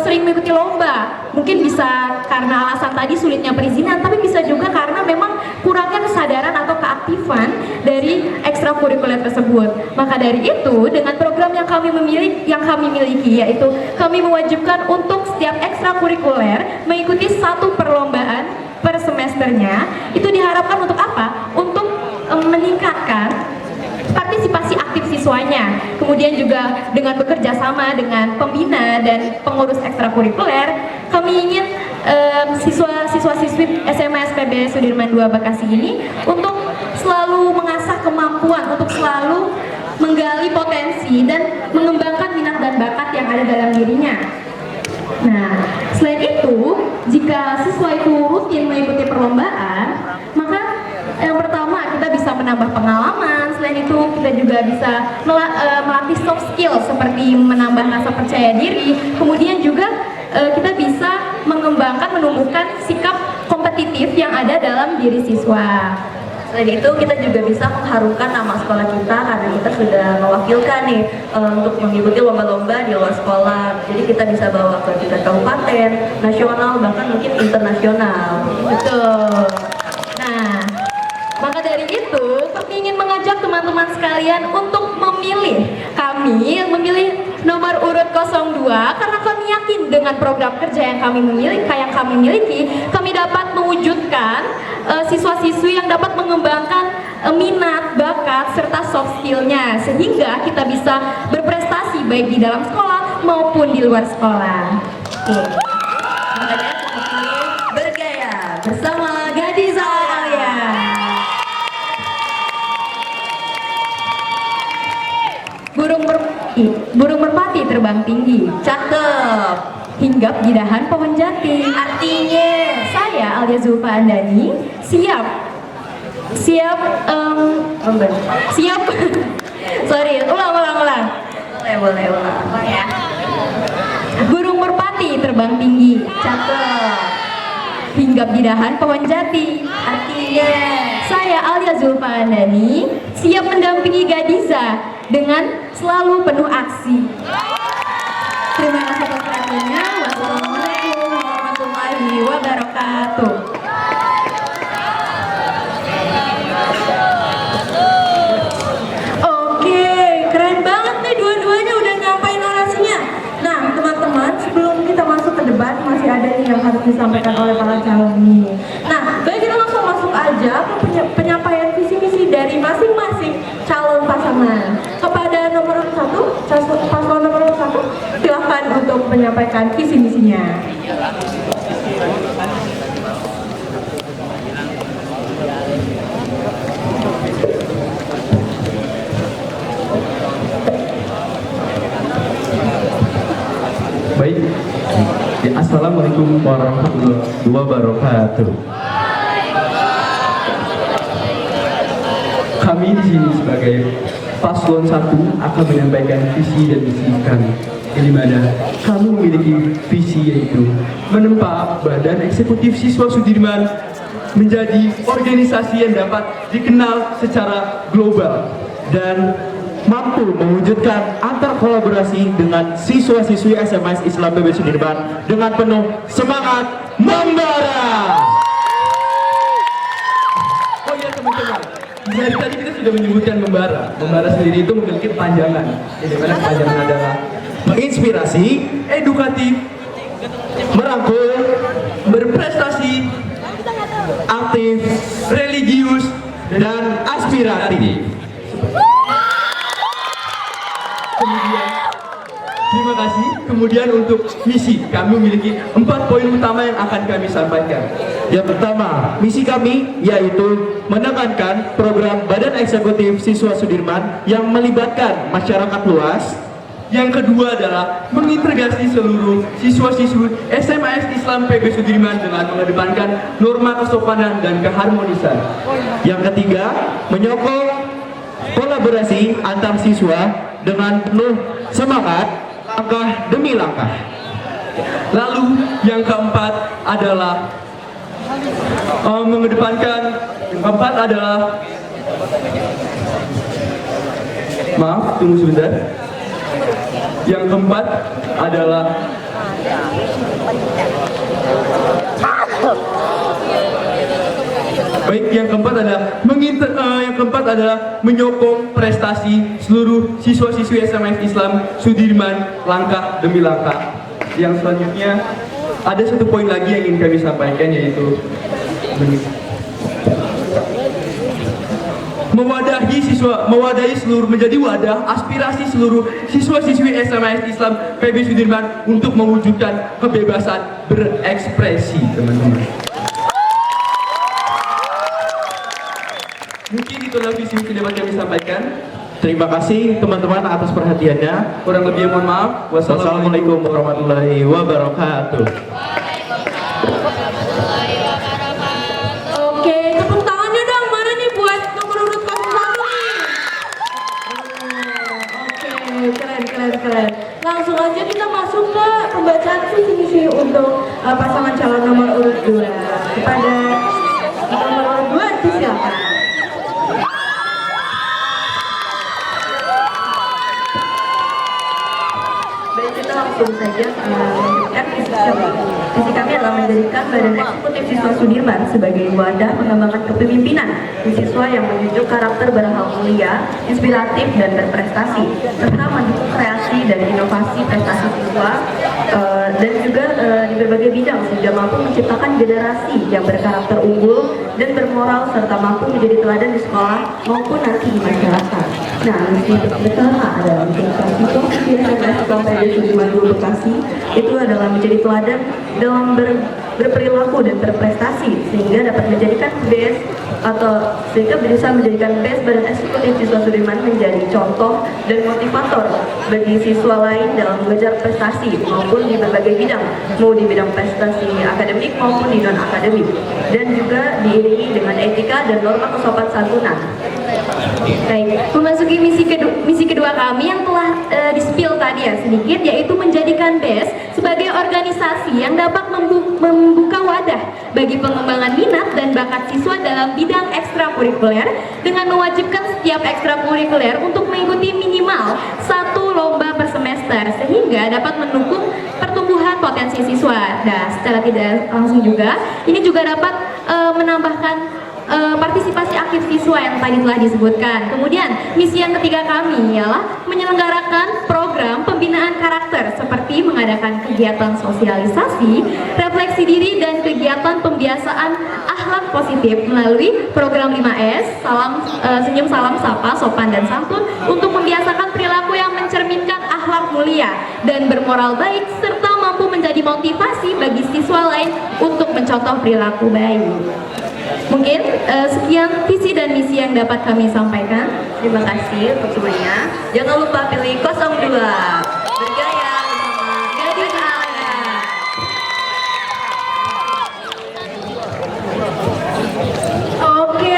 sering mengikuti lomba. Mungkin bisa karena alasan tadi sulitnya perizinan, tapi bisa juga karena memang kurangnya kesadaran atau keaktifan dari ekstrakurikuler tersebut. Maka dari itu, dengan program yang kami miliki, yaitu kami mewajibkan untuk setiap ekstrakurikuler mengikuti satu perlombaan per semesternya. Itu diharapkan untuk apa? Untuk meningkatkan partisipasi aktif siswanya. Kemudian juga dengan bekerja sama dengan pembina dan pengurus ekstrakurikuler, kami ingin siswa-siswi SMA SPB Sudirman II Bekasi ini untuk selalu mengasah kemampuan, untuk selalu menggali potensi dan mengembangkan minat dan bakat yang ada dalam dirinya. Nah, selain itu, jika siswa itu rutin mengikuti perlombaan, maka yang pertama kita bisa menambah pengalaman. Selain itu, kita juga bisa melatih soft skill seperti menambah rasa percaya diri. Kemudian juga kita bisa menumbuhkan sikap kompetitif yang ada dalam diri siswa. Selain itu, kita juga bisa mengharumkan nama sekolah kita karena kita sudah mewakilkan nih untuk mengikuti lomba-lomba di luar sekolah. Jadi kita bisa bawa ke tingkat kabupaten, nasional, bahkan mungkin internasional. Betul. Nah, maka dari itu, kami ingin mengajak teman-teman sekalian untuk memilih. Kami memilih nomor urut 02 karena kami yakin dengan program kerja yang kami miliki, kami dapat mewujudkan siswa-siswi yang dapat mengembangkan minat, bakat, serta soft skill-nya, sehingga kita bisa berprestasi baik di dalam sekolah maupun di luar sekolah. Oke. Makanya seperti bergaya bersama Gadiza Alia. Burung merpati terbang tinggi, cakep, hinggap di dahan pohon jati. Artinya, saya Alia Zulfa Andani siap. Sorry, ulang. Boleh ulang ya. Burung merpati terbang tinggi, cakep, hinggap di dahan pohon jati. Artinya, saya Alia Zulfa Andani siap mendampingi Gadiza dengan selalu penuh aksi. Terima kasih atas perhatiannya. Wassalamualaikum warahmatullahi wabarakatuh. Oke, keren banget nih dua-duanya udah nyampein orasinya. Nah, teman-teman, sebelum kita masuk ke debat, masih ada nih yang harus disampaikan oleh para calon ini. Nah, baik, kita langsung masuk aja ke penyampaian visi misi dari masing-masing calon pasangan. Kepada nomor 1, paslon nomor 1, silakan untuk menyampaikan visi misinya. Baik. Ya, Assalamualaikum warahmatullahi wabarakatuh. Kami di sini sebagai paslon 1 akan menyampaikan visi dan misi kami, di mana kami memiliki visi yaitu menempa Badan Eksekutif Siswa Sudirman menjadi organisasi yang dapat dikenal secara global dan mampu mewujudkan antar kolaborasi dengan siswa-siswi SMS Islam PB Sudirman dengan penuh semangat membara. Oh iya teman-teman, dari tadi kita sudah menyebutkan membara. Membara sendiri itu memiliki panjangan, di mana panjangan adalah menginspirasi, edukatif, merangkul, berprestasi, aktif, religius, dan aspiratif. Kemudian, terima kasih. Kemudian untuk misi, kami memiliki 4 poin utama yang akan kami sampaikan. Yang pertama, misi kami yaitu menekankan program Badan Eksekutif Siswa Sudirman yang melibatkan masyarakat luas. Yang kedua adalah mengintegrasi seluruh siswa-siswi SMS Islam PB Sudirman dengan mengedepankan norma kesopanan dan keharmonisan. Yang ketiga, menyokong kolaborasi antar siswa dengan penuh semangat langkah demi langkah. Lalu yang keempat adalah maaf, tunggu sebentar. Yang keempat adalah yang keempat adalah menyokong prestasi seluruh siswa-siswi SMS Islam Sudirman langkah demi langkah. Yang selanjutnya ada 1 poin lagi yang ingin kami sampaikan, yaitu mewadahi seluruh, menjadi wadah aspirasi seluruh siswa-siswi SMS Islam PB Sudirman untuk mewujudkan kebebasan berekspresi, teman-teman. Mungkin itulah visi yang dapat kami sampaikan. Terima kasih teman-teman atas perhatiannya. Kurang lebih mohon maaf. Wassalamualaikum warahmatullahi wabarakatuh. Oke, tepuk tangannya dong. Mana nih buat nomor urut 01 nih? Oke, keren. Langsung aja kita masuk ke pembacaan visi misi untuk pasangan calon nomor urut 2. Kepada nomor urut 2 disilakan. Baik, kita langsung saja melanjutkan visi kami. Visi kami adalah menjadikan Badan Eksekutif Siswa Sudirman sebagai wadah mengembangkan kepemimpinan siswa yang menunjuk karakter berhal mulia, inspiratif, dan berprestasi, serta mendukung kreasi dan inovasi prestasi siswa dan juga di berbagai bidang sehingga mampu menciptakan generasi yang berkarakter unggul dan bermoral serta mampu menjadi teladan di sekolah maupun nanti di masyarakat. Nah, misi pertama adalah menjadikan siswa SMS Islam PB Sudirman Bekasi itu adalah menjadi teladan dalam berperilaku dan berprestasi sehingga dapat menjadikan bisa menjadikan base Badan Eksekutif Siswa Sudirman menjadi contoh dan motivator bagi siswa lain dalam mengejar prestasi maupun di berbagai bidang, mau di bidang prestasi akademik maupun di non akademik, dan juga diiringi dengan etika dan norma kesopan santunan. Baik, memasuki misi kedua kami yang telah di-spill tadi ya sedikit, yaitu menjadikan BES sebagai organisasi yang dapat membuka wadah bagi pengembangan minat dan bakat siswa dalam bidang ekstrakurikuler dengan mewajibkan setiap ekstrakurikuler untuk mengikuti minimal 1 lomba per semester sehingga dapat mendukung pertumbuhan potensi siswa. Dan secara tidak langsung juga ini juga dapat menambahkan partisipasi aktif siswa yang tadi telah disebutkan. Kemudian misi yang ketiga kami ialah menyelenggarakan program pembinaan karakter seperti mengadakan kegiatan sosialisasi, refleksi diri, dan kegiatan pembiasaan akhlak positif melalui program 5S, senyum, salam, sapa, sopan, dan santun untuk membiasakan perilaku yang mencerminkan akhlak mulia dan bermoral baik serta mampu menjadi motivasi bagi siswa lain untuk mencontoh perilaku baik. Mungkin sekian visi dan misi yang dapat kami sampaikan. Terima kasih untuk semuanya. Jangan lupa pilih 02. Bergaya bersama Gadis Alaya. Oke.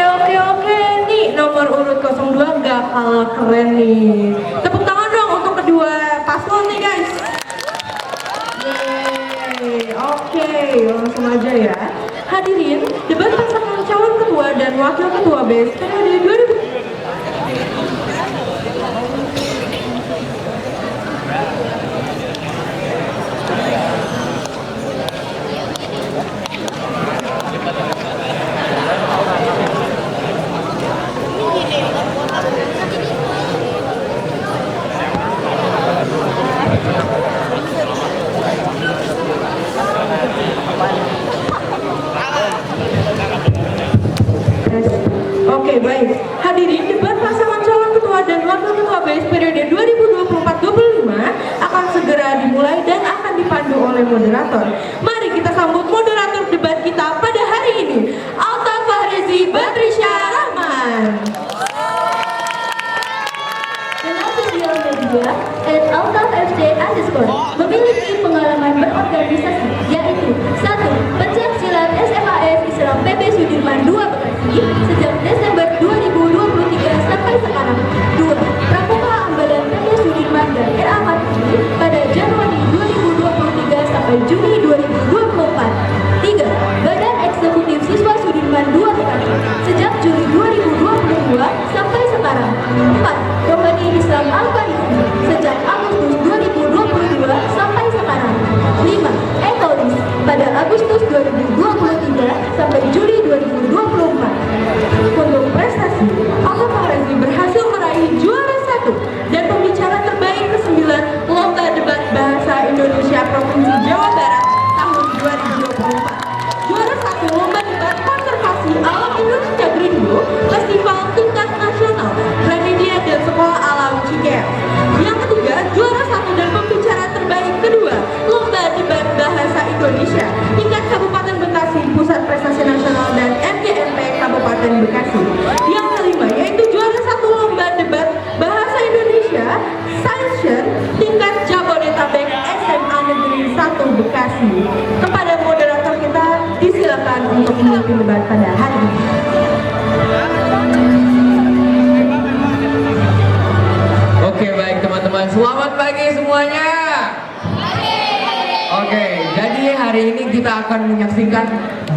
Nih nomor urut 02 gak kalah keren nih. Tepuk tangan dong untuk kedua paslon nih guys. Yeay. Oke, langsung aja ya. Hadirin, debat pasangan calon ketua dan wakil ketua BES periode 2000 Mari kita sambut moderator debat kita pada hari ini, Alta Fahrezi Batrisya Rahman. Dengan sosial media @altafc_ memiliki pengalaman berorganisasi, yaitu 1. Pencak silat SMAF Islam PB Sudirman 2 Bekasi sejak Desember 2023 sampai sekarang. 2. Pramuka Ambalan PB Sudirman dan RA Kartini pada Januari 2023 sampai Juni 2024. 3. Badan Eksekutif Siswa Sudirman 2 Bekasi sejak Juli 2022 sampai sekarang. 4. Rohani Islam Al-Farisi sejak Agustus 2022 sampai sekarang. 5. Etoris pada Agustus 2023 sampai Juli 2024. Untuk prestasi, Alta Fahrezi berhasil meraih juara 1 dan pembicara terbaik ke-9 Lomba Debat Bahasa Indonesia Provinsi Jawa Barat tahun 2024. Juara 1 Lomba Debat Konservasi Alam Indonesia Greenbo Festival tingkat nasional Gramedia dan Sekolah Alam Cikeas. Yang ketiga, juara 1 dan pembicara terbaik kedua Lomba Debat Bahasa Indonesia tingkat Kabupaten Bekasi Pusat Prestasi Nasional dan MGMP Kabupaten Bekasi. Yang kelima yaitu juara 1 Lomba Debat Bahasa Indonesia Science tingkat Jabodetabek SMA Negeri 1 Bekasi. Kepada moderator kita disilakan untuk memimpin debat pada hari ini. Oke, baik teman-teman, selamat pagi semuanya. Oke, jadi hari ini kita akan menyaksikan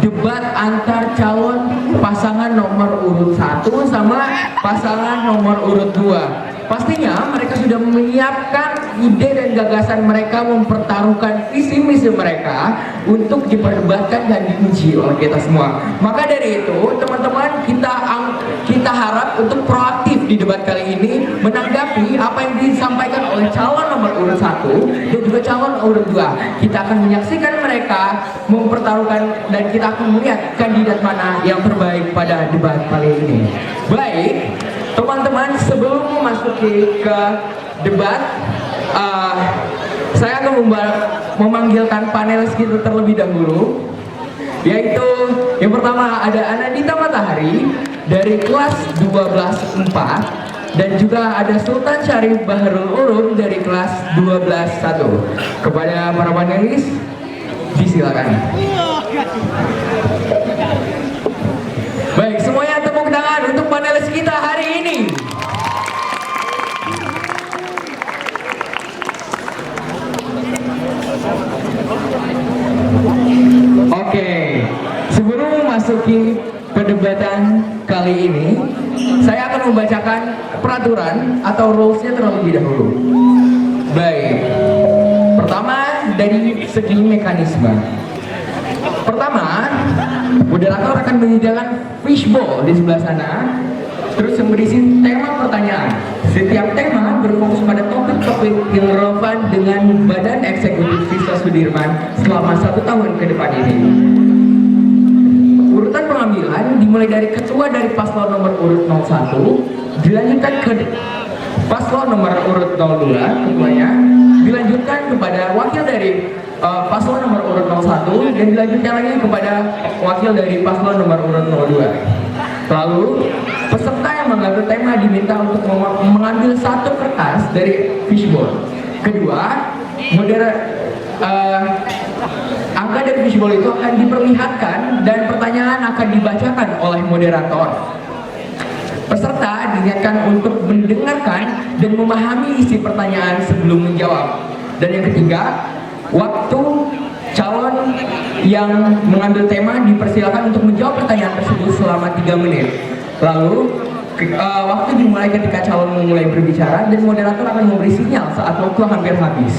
debat antar calon pasangan nomor urut 1 sama pasangan nomor urut 2. Pastinya mereka sudah menyiapkan ide dan gagasan mereka, mempertaruhkan visi misi mereka untuk diperdebatkan dan diuji oleh kita semua. Maka dari itu, teman-teman, kita harap untuk proaktif di debat kali ini menanggapi apa yang disampaikan oleh calon nomor urut 1 dan juga calon urut 2. Kita akan menyaksikan mereka mempertaruhkan dan kita akan melihat kandidat mana yang terbaik pada debat kali ini. Baik, teman-teman, sebelum memasuki ke debat, saya akan memanggilkan panelis kita terlebih dahulu, yaitu yang pertama ada Anandita Matahari dari kelas 12-4 dan juga ada Sultan Syarif Baharul Ulum dari kelas 12-1. Kepada para panelis, disilakan. Baik, semuanya tepuk tangan untuk panelis kita hari ini. Oke, sebelum memasuki perdebatan kali ini, saya akan membacakan peraturan atau rulesnya terlebih dahulu. Baik, pertama dari segi mekanisme. Pertama, moderator akan menyediakan fishbowl di sebelah sana, terus yang berisi tema pertanyaan. Setiap tema berfokus pada topik-topik yang relevan dengan Badan Eksekutif Siswa Sudirman selama 1 tahun ke depan ini. Urutan pengambilan dimulai dari ketua dari paslon nomor urut 01, dilanjutkan ke paslon nomor urut 02, ketuanya, dilanjutkan kepada wakil dari paslon nomor urut 01 dan dilanjutkan lagi kepada wakil dari paslon nomor urut 02. Lalu peserta yang mengambil tema diminta untuk mengambil 1 kertas dari fishbowl. Kedua, angka dari fishbowl itu akan diperlihatkan dan pertanyaan akan dibacakan oleh moderator. Peserta diingatkan untuk mendengarkan dan memahami isi pertanyaan sebelum menjawab. Dan yang ketiga, waktu calon yang mengambil tema dipersilakan untuk menjawab pertanyaan tersebut selama 3 menit. Lalu waktu dimulai ketika calon memulai berbicara dan moderator akan memberi sinyal saat waktu hampir habis.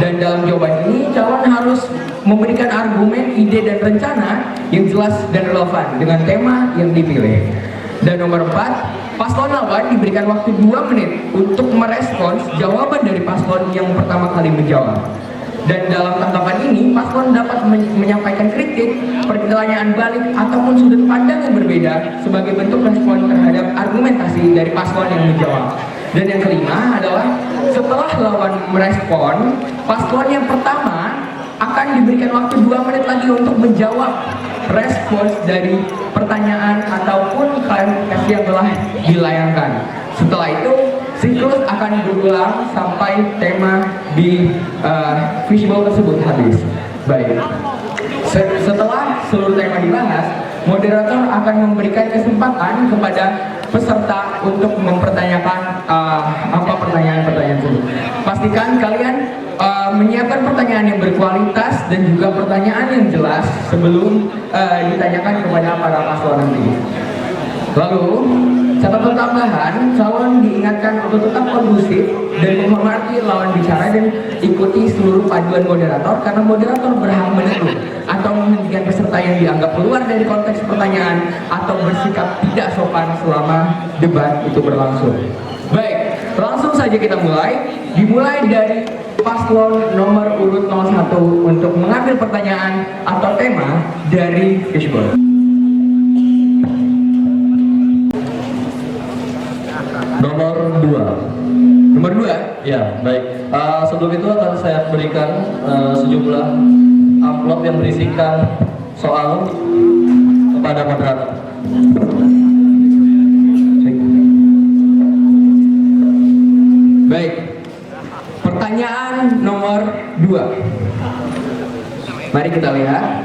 Dan dalam jawaban ini calon harus memberikan argumen, ide dan rencana yang jelas dan relevan dengan tema yang dipilih. Dan nomor 4, paslon lawan diberikan waktu 2 menit untuk merespons jawaban dari paslon yang pertama kali menjawab. Dan dalam tanggapan ini, paslon dapat menyampaikan kritik, pertanyaan balik, ataupun sudut pandang yang berbeda sebagai bentuk respon terhadap argumentasi dari paslon yang menjawab. Dan yang kelima adalah setelah lawan merespon, paslon yang pertama akan diberikan waktu 2 menit lagi untuk menjawab respons dari pertanyaan ataupun klarifikasi yang telah dilayangkan. Setelah itu, siklus akan berulang sampai tema di fishbowl tersebut habis. Baik. Setelah seluruh tema dibahas, moderator akan memberikan kesempatan kepada peserta untuk mempertanyakan apa pertanyaan-pertanyaan tersebut. Pastikan kalian menyiapkan pertanyaan yang berkualitas dan juga pertanyaan yang jelas sebelum ditanyakan kepada para paslon nanti. Lalu, catatan tambahan, calon diingatkan untuk tetap kondusif dan menghormati lawan bicara dan ikuti seluruh paduan moderator karena moderator berhak menegur atau menghentikan peserta yang dianggap keluar dari konteks pertanyaan atau bersikap tidak sopan selama debat itu berlangsung. Baik, langsung saja kita mulai. Dimulai dari paslon nomor urut 01 untuk mengambil pertanyaan atau tema dari fishbowl. Nomor 2. Nomor 2? Ya, baik. Sebelum itu akan saya berikan sejumlah amplop yang berisikan soal kepada moderator. Baik. Pertanyaan nomor 2. Mari kita lihat.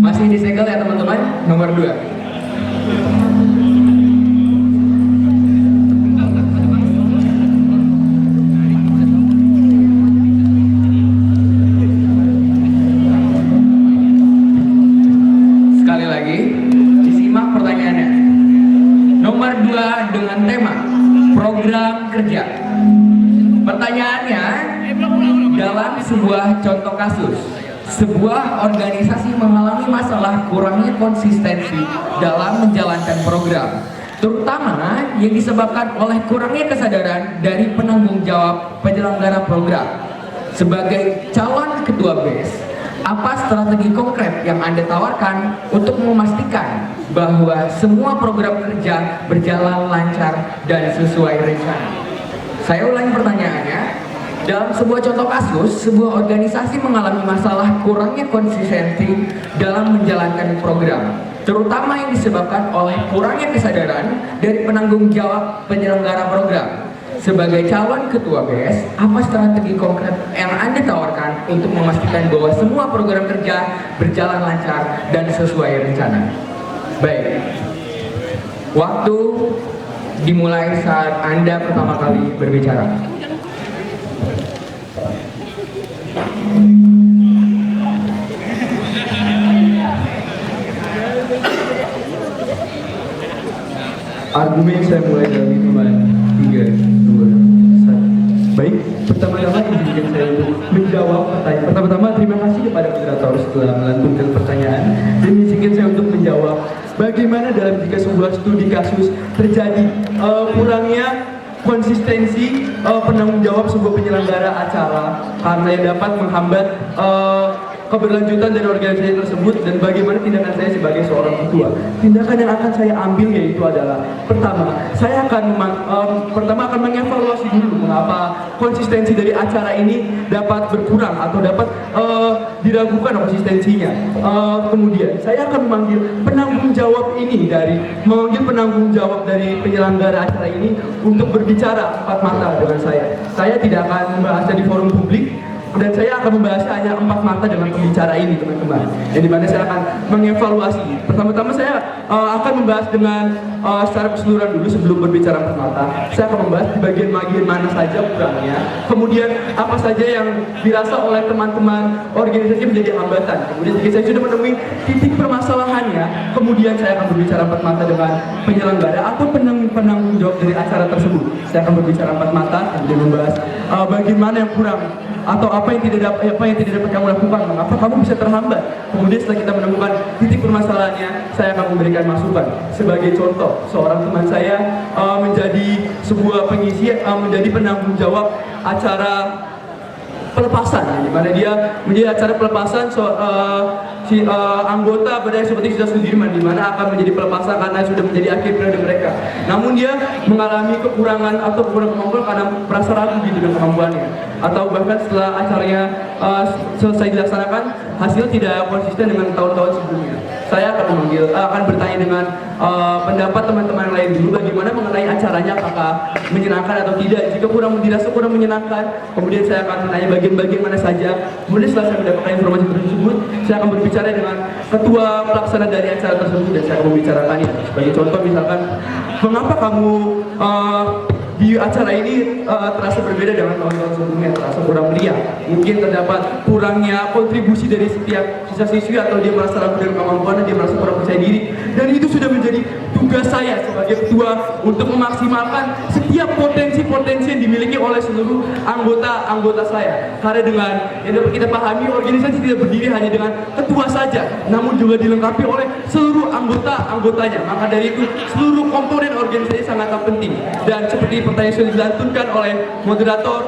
Masih disegel ya teman-teman? Nomor 2. Dengan tema program kerja. Pertanyaannya, dalam sebuah contoh kasus, sebuah organisasi mengalami masalah kurangnya konsistensi dalam menjalankan program, terutama yang disebabkan oleh kurangnya kesadaran dari penanggung jawab penyelenggara program. Sebagai calon ketua BES, apa strategi konkret yang Anda tawarkan untuk memastikan bahwa semua program kerja berjalan lancar dan sesuai rencana? Saya ulangi pertanyaannya. Dalam sebuah contoh kasus, sebuah organisasi mengalami masalah kurangnya konsistensi dalam menjalankan program, terutama yang disebabkan oleh kurangnya kesadaran dari penanggung jawab penyelenggara program. Sebagai calon ketua BES, apa strategi konkret yang Anda tawarkan untuk memastikan bahwa semua program kerja berjalan lancar dan sesuai rencana? Baik, waktu dimulai saat Anda pertama kali berbicara. Argumen saya mulai dari 3, 2, 1. Baik, pertama-tama izinkan saya untuk menjawab pertanyaan. Pertama-tama terima kasih kepada moderator setelah melantunkan pertanyaan dan izinkan saya untuk menjawab bagaimana dalam jika sebuah studi kasus terjadi kurangnya konsistensi penanggung jawab sebuah penyelenggara acara karena yang dapat menghambat keberlanjutan dari organisasi tersebut, dan bagaimana tindakan saya sebagai seorang ketua. Tindakan yang akan saya ambil yaitu adalah pertama, saya akan mengevaluasi dulu mengapa konsistensi dari acara ini dapat berkurang atau dapat diragukan konsistensinya. Kemudian saya akan memanggil penanggung jawab dari penyelenggara acara ini untuk berbicara empat mata dengan saya. Saya tidak akan membahasnya di forum publik, dan saya akan membahasnya hanya empat mata dengan pembicara ini, teman-teman. Yang dimana saya akan mengevaluasi. Pertama-tama saya akan membahas dengan secara keseluruhan dulu sebelum berbicara empat mata. Saya akan membahas di bagian-bagian mana saja kurangnya. Kemudian apa saja yang dirasa oleh teman-teman organisasi menjadi hambatan. Kemudian jika saya sudah menemui titik permasalahannya, kemudian saya akan berbicara empat mata dengan penyelenggara atau penanggung jawab dari acara tersebut. Saya akan berbicara empat mata, kemudian membahas bagaimana yang kurang atau apa yang tidak dapat kamu lakukan, mengapa kamu bisa terhambat. Kemudian setelah kita menemukan titik permasalahannya, saya akan memberikan masukan. Sebagai contoh, seorang teman saya menjadi sebuah pengisi, menjadi penanggung jawab acara pelepasan, di mana dia menjadi acara pelepasan anggota pada eksekutif Siswa Sudirman, di mana akan menjadi pelepasan karena sudah menjadi akhir periode mereka. Namun dia mengalami kekurangan atau kurang kemampuan karena merasa ragu gitu dengan kemampuannya, atau bahkan setelah acaranya selesai dilaksanakan hasil tidak konsisten dengan tahun-tahun sebelumnya. Saya akan bertanya dengan pendapat teman-teman lain dulu bagaimana mengenai acaranya, apakah menyenangkan atau tidak. Jika dirasa kurang menyenangkan, kemudian saya akan menanya bagian-bagian mana saja. Kemudian setelah saya mendapatkan informasi tersebut, saya akan berbicara dengan ketua pelaksana dari acara tersebut dan saya akan membicarakannya. Sebagai contoh misalkan, mengapa kamu di acara ini terasa berbeda dengan tahun-tahun sebelumnya, terasa kurang meriah. Mungkin terdapat kurangnya kontribusi dari setiap siswa-siswi, atau dia merasa ragu dengan kemampuannya, dia merasa kurang percaya diri. Dan itu sudah menjadi tugas saya sebagai ketua untuk memaksimalkan setiap potensi-potensi yang dimiliki oleh seluruh anggota saya. Karena dengan yang dapat kita pahami, organisasi tidak berdiri hanya dengan ketua saja, namun juga dilengkapi oleh seluruh anggotanya. Maka dari itu seluruh komponen organisasi sangat penting. Dan seperti pertanyaan sudah dilantunkan oleh moderator,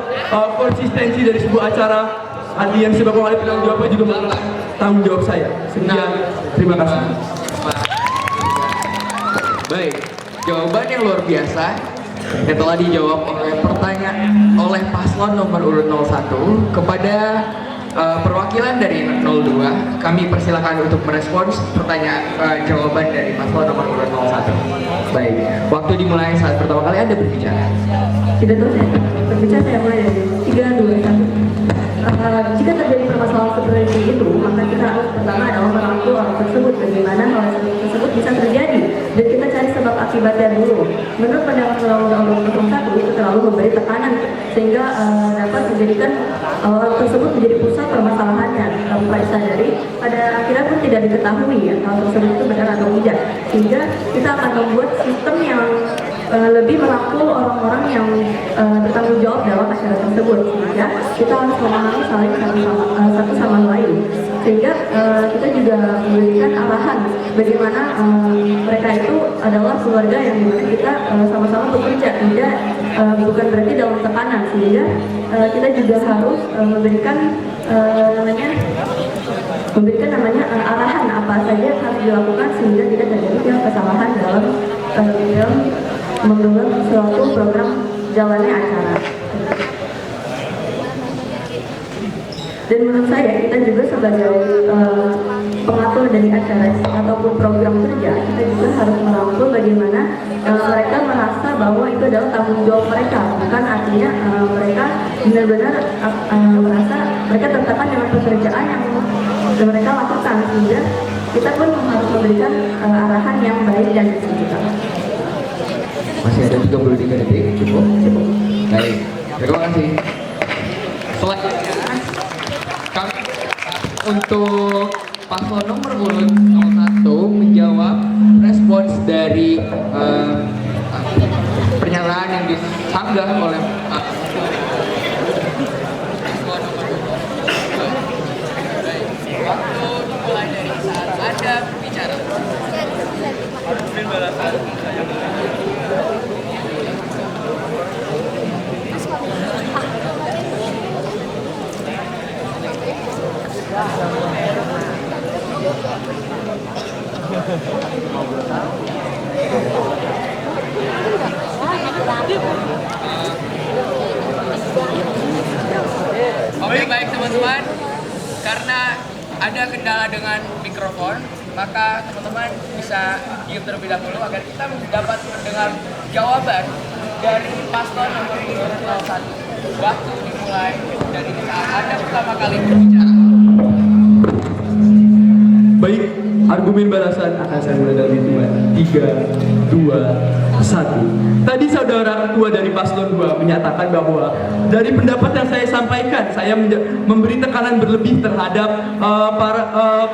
konsistensi dari sebuah acara yang disebabkan oleh penanggung jawab juga merupakan tanggung jawab saya. Sekian, terima kasih. Baik, jawaban yang luar biasa yang telah dijawab oleh paslon nomor urut 01 kepada perwakilan dari 02. Kami persilakan untuk merespons pertanyaan jawaban dari paslon nomor urut 01. Baik, waktu dimulai saat pertama kali Anda berbicara. Tidak terus ya, berbicara saya mulai dari 3, 2, 1. Jika terjadi permasalahan seperti itu, maka kita harus pertama adalah merangkul orang tersebut, bagaimana hal tersebut bisa terjadi, dan kita cari sebab akibatnya dulu. Menurut pandangan Undang-Undang 01 itu terlalu memberi tekanan sehingga dapat menjadikan orang tersebut menjadi pusat permasalahannya. Kalau kita sadari, pada akhirnya pun tidak diketahui ya hal tersebut itu benar atau tidak, sehingga kita akan membuat sistem yang lebih merangkul orang-orang yang bertanggung jawab dalam acara tersebut, sehingga kita harus memahami saling satu sama lain, sehingga kita juga memberikan arahan bagaimana mereka itu adalah keluarga yang dimana kita sama-sama bekerja, tidak bukan berarti dalam tekanan, sehingga kita juga harus memberikan arahan apa saja yang harus dilakukan sehingga tidak terjadi kesalahan dalam membuat suatu program jalannya acara. Dan menurut saya kita juga sebagai pengatur dari acara ataupun program kerja, kita juga harus merangkul bagaimana mereka merasa bahwa itu adalah tanggung jawab mereka, bukan artinya mereka benar-benar merasa mereka tertekan dengan pekerjaan yang mereka lakukan, sehingga kita pun harus memberikan arahan yang baik dan disiplin. Masih ada 33 detik, cukup. Baik, terima kasih. Selanjutnya kami untuk paslon nomor urut 01 menjawab respons dari pernyataan yang disanggah oleh waktu mulai dari saat Anda berbicara. Oke, baik teman-teman, karena ada kendala dengan mikrofon, maka teman-teman bisa diam terlebih dahulu agar kita dapat mendengar jawaban dari paslon nomor 01. Waktu dimulai dari saat Anda pertama kali berbicara. Baik, argumen balasan akan saya mulai dari hitungan 3, 2, 1. Tadi saudara ketua dari paslon 2 menyatakan bahwa dari pendapat yang saya sampaikan, saya memberi tekanan berlebih terhadap para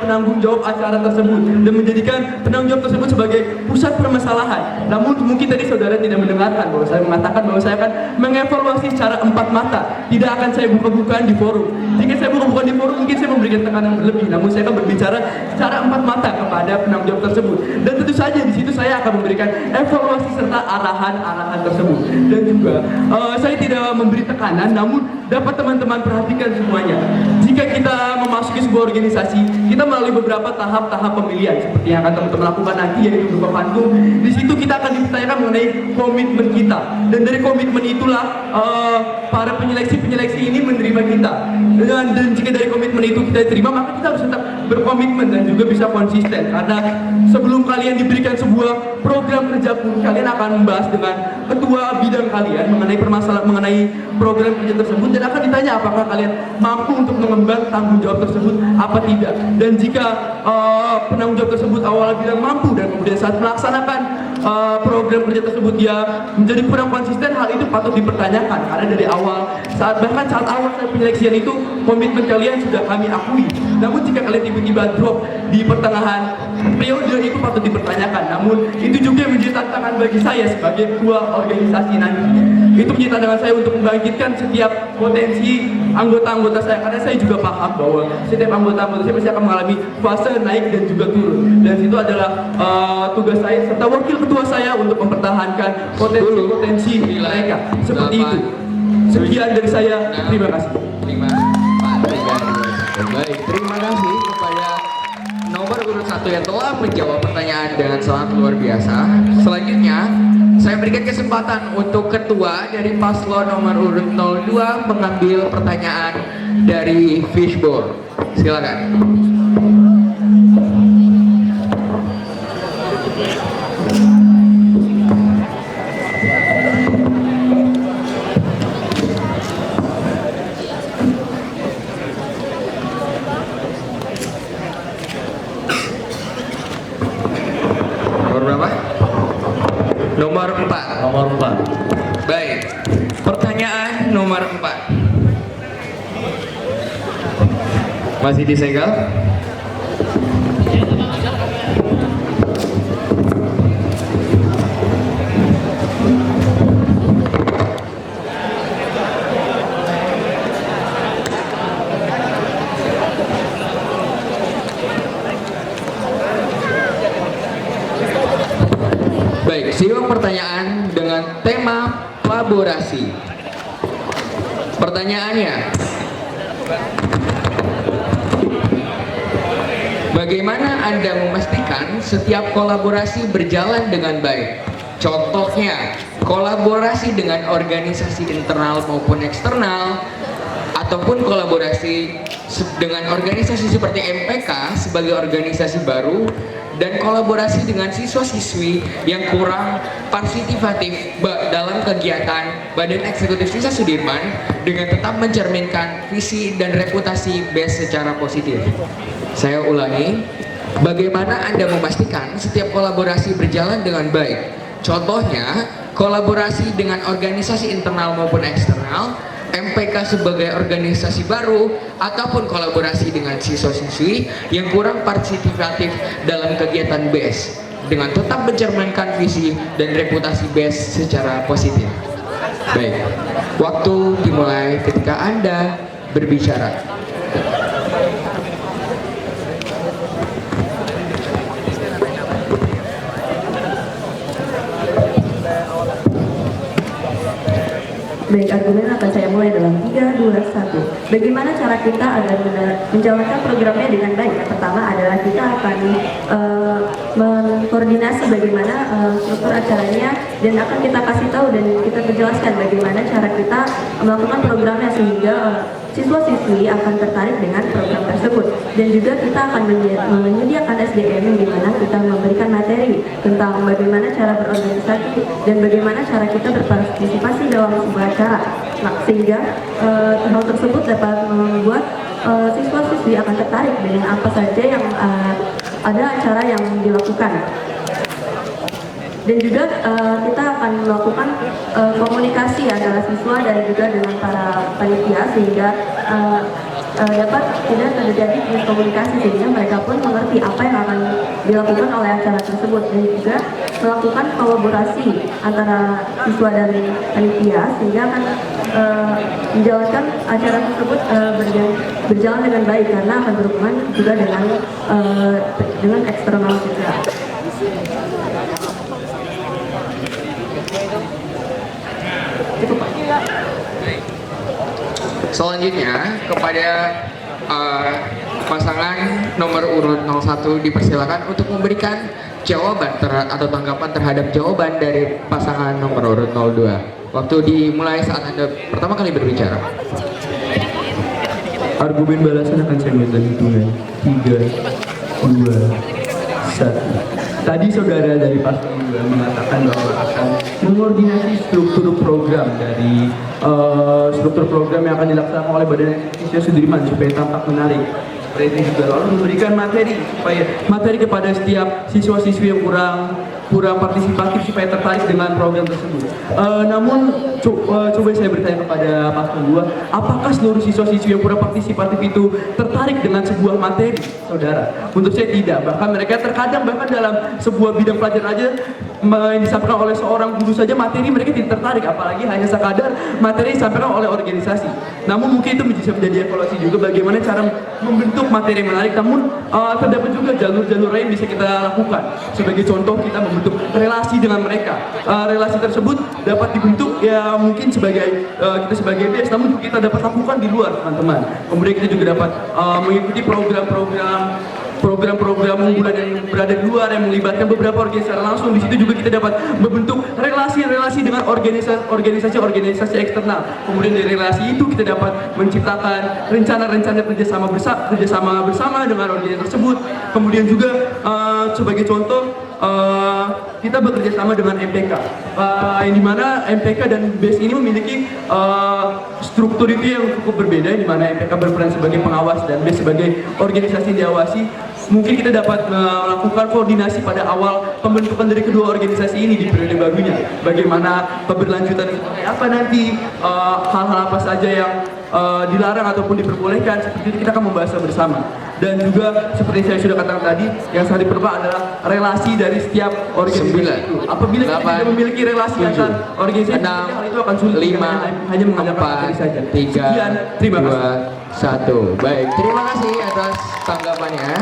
penanggung jawab acara tersebut dan menjadikan penanggung jawab tersebut sebagai pusat permasalahan. Namun mungkin tadi saudara tidak mendengarkan bahwa saya mengatakan bahwa saya akan mengevaluasi secara 4 mata, tidak akan saya buka-bukaan di forum. Jika saya buka-bukaan di forum, mungkin saya memberikan tekanan berlebih, namun saya akan berbicara secara 4 mata kepada kepada penanggung jawab tersebut. Dan tentu saja di situ saya akan memberikan evaluasi serta arahan-arahan tersebut. Dan juga saya tidak memberi tekanan, namun dapat teman-teman perhatikan semuanya. Jika kita memasuki sebuah organisasi, kita melalui beberapa tahap-tahap pemilihan seperti yang akan teman-teman lakukan nanti, yaitu berupa pantung. Di situ kita akan dipertanyakan mengenai komitmen kita, dan dari komitmen itulah para penyeleksi ini menerima kita. Dan jika dari komitmen itu kita diterima, maka kita harus tetap berkomitmen dan juga bisa konsisten. Karena sebelum kalian diberikan sebuah program kerja pun, kalian akan membahas dengan ketua bidang kalian mengenai permasalahan mengenai program kerja tersebut, dan akan ditanya apakah kalian mampu untuk mengemban tanggung jawab tersebut apa tidak. Dan jika penanggung jawab tersebut awalnya bilang mampu, dan kemudian saat melaksanakan program kerja tersebut dia menjadi kurang konsisten, hal itu patut dipertanyakan. Karena dari awal, bahkan saat awal penyeleksian itu, komitmen kalian sudah kami akui. Namun jika kalian tiba-tiba drop di pertengahan periode, itu patut dipertanyakan. Namun itu juga menjadi tantangan bagi saya sebagai ketua organisasi nanti. Itu menjadi tantangan saya untuk membangkitkan setiap potensi anggota-anggota saya, karena saya juga paham bahwa setiap anggota-anggota saya pasti akan mengalami fase naik dan juga turun. Dan itu adalah tugas saya serta wakil ketua saya untuk mempertahankan potensi-potensi mereka. Seperti itu. Sekian dari saya. Terima kasih. Baik, terima kasih kepada nomor urut 1 yang telah menjawab pertanyaan dengan sangat luar biasa. Selanjutnya, saya berikan kesempatan untuk ketua dari paslon nomor urut 02 mengambil pertanyaan dari Fishbowl. Silakan. Nomor 4. Nomor 4. Baik. Pertanyaan nomor 4. Masih disegel? Baik, simak pertanyaan dengan tema kolaborasi. Pertanyaannya, bagaimana Anda memastikan setiap kolaborasi berjalan dengan baik? Contohnya, kolaborasi dengan organisasi internal maupun eksternal, ataupun kolaborasi dengan organisasi seperti MPK sebagai organisasi baru, dan kolaborasi dengan siswa-siswi yang kurang partisipatif dalam kegiatan Badan Eksekutif Siswa Sudirman dengan tetap mencerminkan visi dan reputasi BES secara positif. Saya ulangi, bagaimana Anda memastikan setiap kolaborasi berjalan dengan baik? Contohnya, kolaborasi dengan organisasi internal maupun eksternal, MPK sebagai organisasi baru, ataupun kolaborasi dengan siswa-siswi yang kurang partisipatif dalam kegiatan BES dengan tetap mencerminkan visi dan reputasi BES secara positif. Baik, waktu dimulai ketika Anda berbicara. Baik, argumen akan saya mulai dalam 3, 2, 1. Bagaimana cara kita agar menjalankan programnya dengan baik? Yang pertama adalah kita akan mengkoordinasi bagaimana struktur acaranya, dan akan kita kasih tahu dan kita menjelaskan bagaimana cara kita melakukan programnya sehingga siswa-siswi akan tertarik dengan program tersebut. Dan juga kita akan menyediakan SDM di mana kita memberikan materi tentang bagaimana cara berorganisasi dan bagaimana cara kita berpartisipasi dalam sebuah acara. Nah, sehingga hal tersebut dapat membuat siswa-siswi akan tertarik dengan apa saja yang ada acara yang dilakukan. Dan juga kita akan melakukan komunikasi antara siswa dan juga dengan para panitia, sehingga dapat tidak terjadi miskomunikasi, sehingga mereka pun mengerti apa yang akan dilakukan oleh acara tersebut, dan juga melakukan kolaborasi antara siswa dan panitia sehingga akan menjalankan acara tersebut berjalan dengan baik, karena akan berhubungan juga dengan eksternal juga. Selanjutnya kepada pasangan nomor urut 01 dipersilakan untuk memberikan jawaban atau tanggapan terhadap jawaban dari pasangan nomor urut 02. Waktu dimulai saat Anda pertama kali berbicara. Argumen balasan akan saya minta hitungan 3, 2, 1. Tadi saudara dari paslon 2 mengatakan bahwa akan mengordinasi struktur program dari struktur program yang akan dilaksanakan oleh Badan Eksekutif Sudirman supaya tampak menarik. Seperti juga lalu memberikan materi supaya kepada setiap siswa-siswi yang kurang partisipatif supaya tertarik dengan program tersebut. Namun coba saya bertanya kepada paslon 2, apakah seluruh siswa-siswi yang kurang partisipatif itu tertarik dengan sebuah materi, saudara? Untuk saya tidak. Bahkan mereka terkadang dalam sebuah bidang pelajaran aja yang disampaikan oleh seorang guru saja materi mereka tidak tertarik, apalagi hanya sekadar materi disampaikan oleh organisasi. Namun mungkin itu bisa menjadi evaluasi juga bagaimana cara membentuk materi yang menarik. Namun terdapat juga jalur-jalur lain bisa kita lakukan. Sebagai contoh, kita membentuk relasi dengan mereka. Relasi tersebut dapat dibentuk ya mungkin sebagai kita sebagai BS, namun kita dapat lakukan di luar, teman-teman. Kemudian kita juga dapat mengikuti program-program unggulan yang berada di luar yang melibatkan beberapa organisasi langsung. Di situ juga kita dapat membentuk relasi-relasi dengan organisasi eksternal. Kemudian dari relasi itu kita dapat menciptakan rencana-rencana kerjasama bersama dengan organisasi tersebut. Kemudian juga sebagai contoh kita bekerja sama dengan MPK, yang dimana MPK dan BES ini memiliki struktur itu yang cukup berbeda, di mana MPK berperan sebagai pengawas dan BES sebagai organisasi yang diawasi. Mungkin kita dapat melakukan koordinasi pada awal pembentukan dari kedua organisasi ini di periode barunya. Bagaimana keberlanjutan seperti apa nanti, hal-hal apa saja yang dilarang ataupun diperbolehkan, seperti itu kita akan membahasnya bersama. Dan juga seperti saya sudah katakan tadi, yang sangat diperlukan adalah relasi dari setiap organisasi itu. Apabila kita tidak memiliki relasi antar organisasi, itu akan sulit. 5, hanya mengandalkan materi saja. 3, Sekian, terima kasih. 2, 1. Baik, terima kasih atas tanggapannya.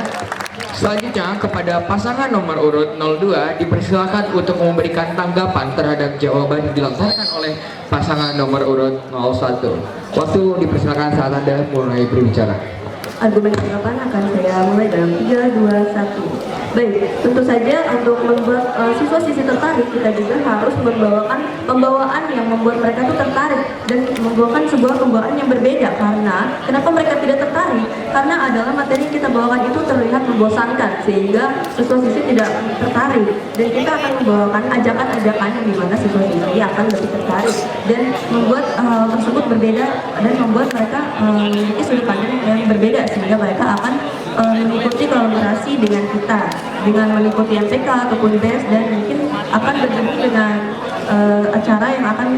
Selanjutnya kepada pasangan nomor urut 02 dipersilakan untuk memberikan tanggapan terhadap jawaban yang dilontarkan oleh pasangan nomor urut 01. Waktu dipersilakan saat Anda mulai berbicara. Argumen tanggapan akan saya mulai dalam 3, 2, 1. Baik, tentu saja untuk membuat siswa-siswi tertarik, kita juga harus membawakan pembawaan yang membuat mereka itu tertarik dan membawakan sebuah pembawaan yang berbeda. Karena kenapa mereka tidak tertarik? Karena adalah materi yang kita bawakan itu terlihat membosankan sehingga siswa-siswi tidak tertarik, dan kita akan membawakan ajakan-ajakan yang dimana siswa-siswi akan lebih tertarik dan membuat tersebut berbeda dan membuat mereka memiliki sudut pandang yang berbeda, sehingga mereka akan mengikuti kolaborasi dengan kita, dengan mengikuti MPK ataupun BES, dan mungkin akan bergabung dengan acara yang akan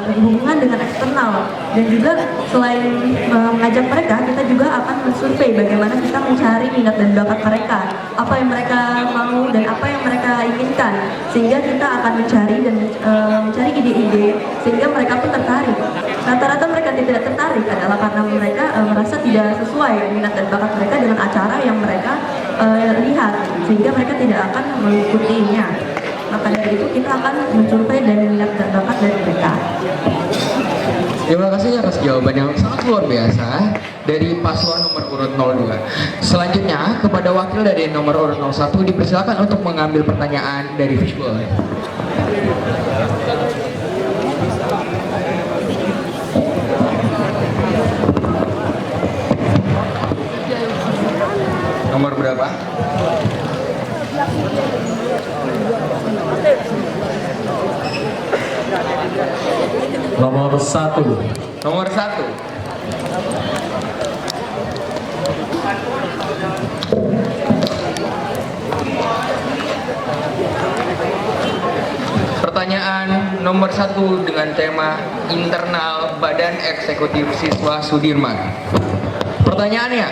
berhubungan dengan eksternal. Dan juga selain mengajak mereka, kita juga akan mensurvei bagaimana kita mencari minat dan bakat mereka, apa yang mereka mau dan apa yang mereka inginkan, sehingga kita akan mencari ide-ide sehingga mereka pun tertarik. Rata-rata mereka tidak tertarik adalah karena mereka merasa tidak sesuai minat dan bakat mereka dengan acara yang mereka lihat, sehingga mereka tidak akan mengikutinya. Maka dari itu kita akan mensurvei dan minat dan bakat dari mereka. Terima kasih atas jawaban yang sangat luar biasa dari paslon nomor urut 02. Selanjutnya kepada wakil dari nomor urut 01 dipersilakan untuk mengambil pertanyaan dari visual. Nomor berapa? Nomor 1. Nomor 1. Pertanyaan nomor 1 dengan tema internal Badan Eksekutif Siswa Sudirman. Pertanyaannya,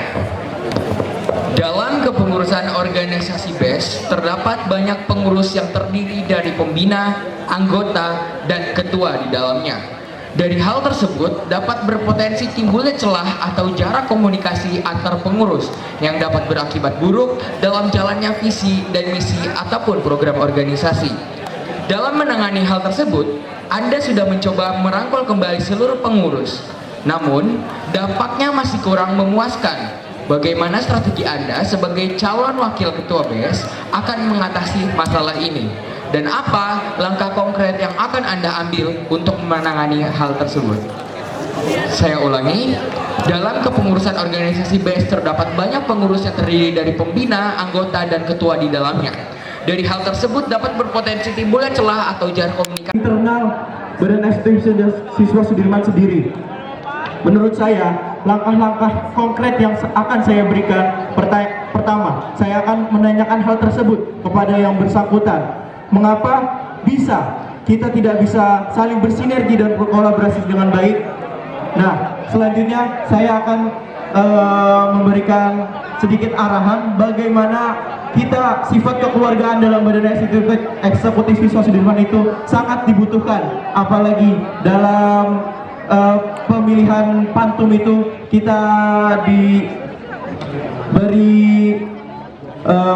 dalam kepengurusan organisasi BES terdapat banyak pengurus yang terdiri dari pembina, anggota, dan ketua di dalamnya. Dari hal tersebut dapat berpotensi timbulnya celah atau jarak komunikasi antar pengurus yang dapat berakibat buruk dalam jalannya visi dan misi ataupun program organisasi. Dalam menangani hal tersebut, Anda sudah mencoba merangkul kembali seluruh pengurus. Namun, dampaknya masih kurang memuaskan. Bagaimana strategi Anda sebagai calon wakil ketua BES akan mengatasi masalah ini? Dan apa langkah konkret yang akan Anda ambil untuk menangani hal tersebut? Saya ulangi, dalam kepengurusan organisasi BES terdapat banyak pengurus yang terdiri dari pembina, anggota, dan ketua di dalamnya. Dari hal tersebut dapat berpotensi timbulnya celah atau jarak komunikasi internal Badan Eksekutif Siswa Sudirman sendiri. Menurut saya, langkah-langkah konkret yang akan saya berikan, pertama, saya akan menanyakan hal tersebut kepada yang bersangkutan. Mengapa kita tidak bisa saling bersinergi dan berkolaborasi dengan baik? Nah, selanjutnya saya akan memberikan sedikit arahan bagaimana sifat kekeluargaan dalam Badan Eksekutif Siswa Sudirman itu sangat dibutuhkan, apalagi dalam pemilihan pantum itu kita diberi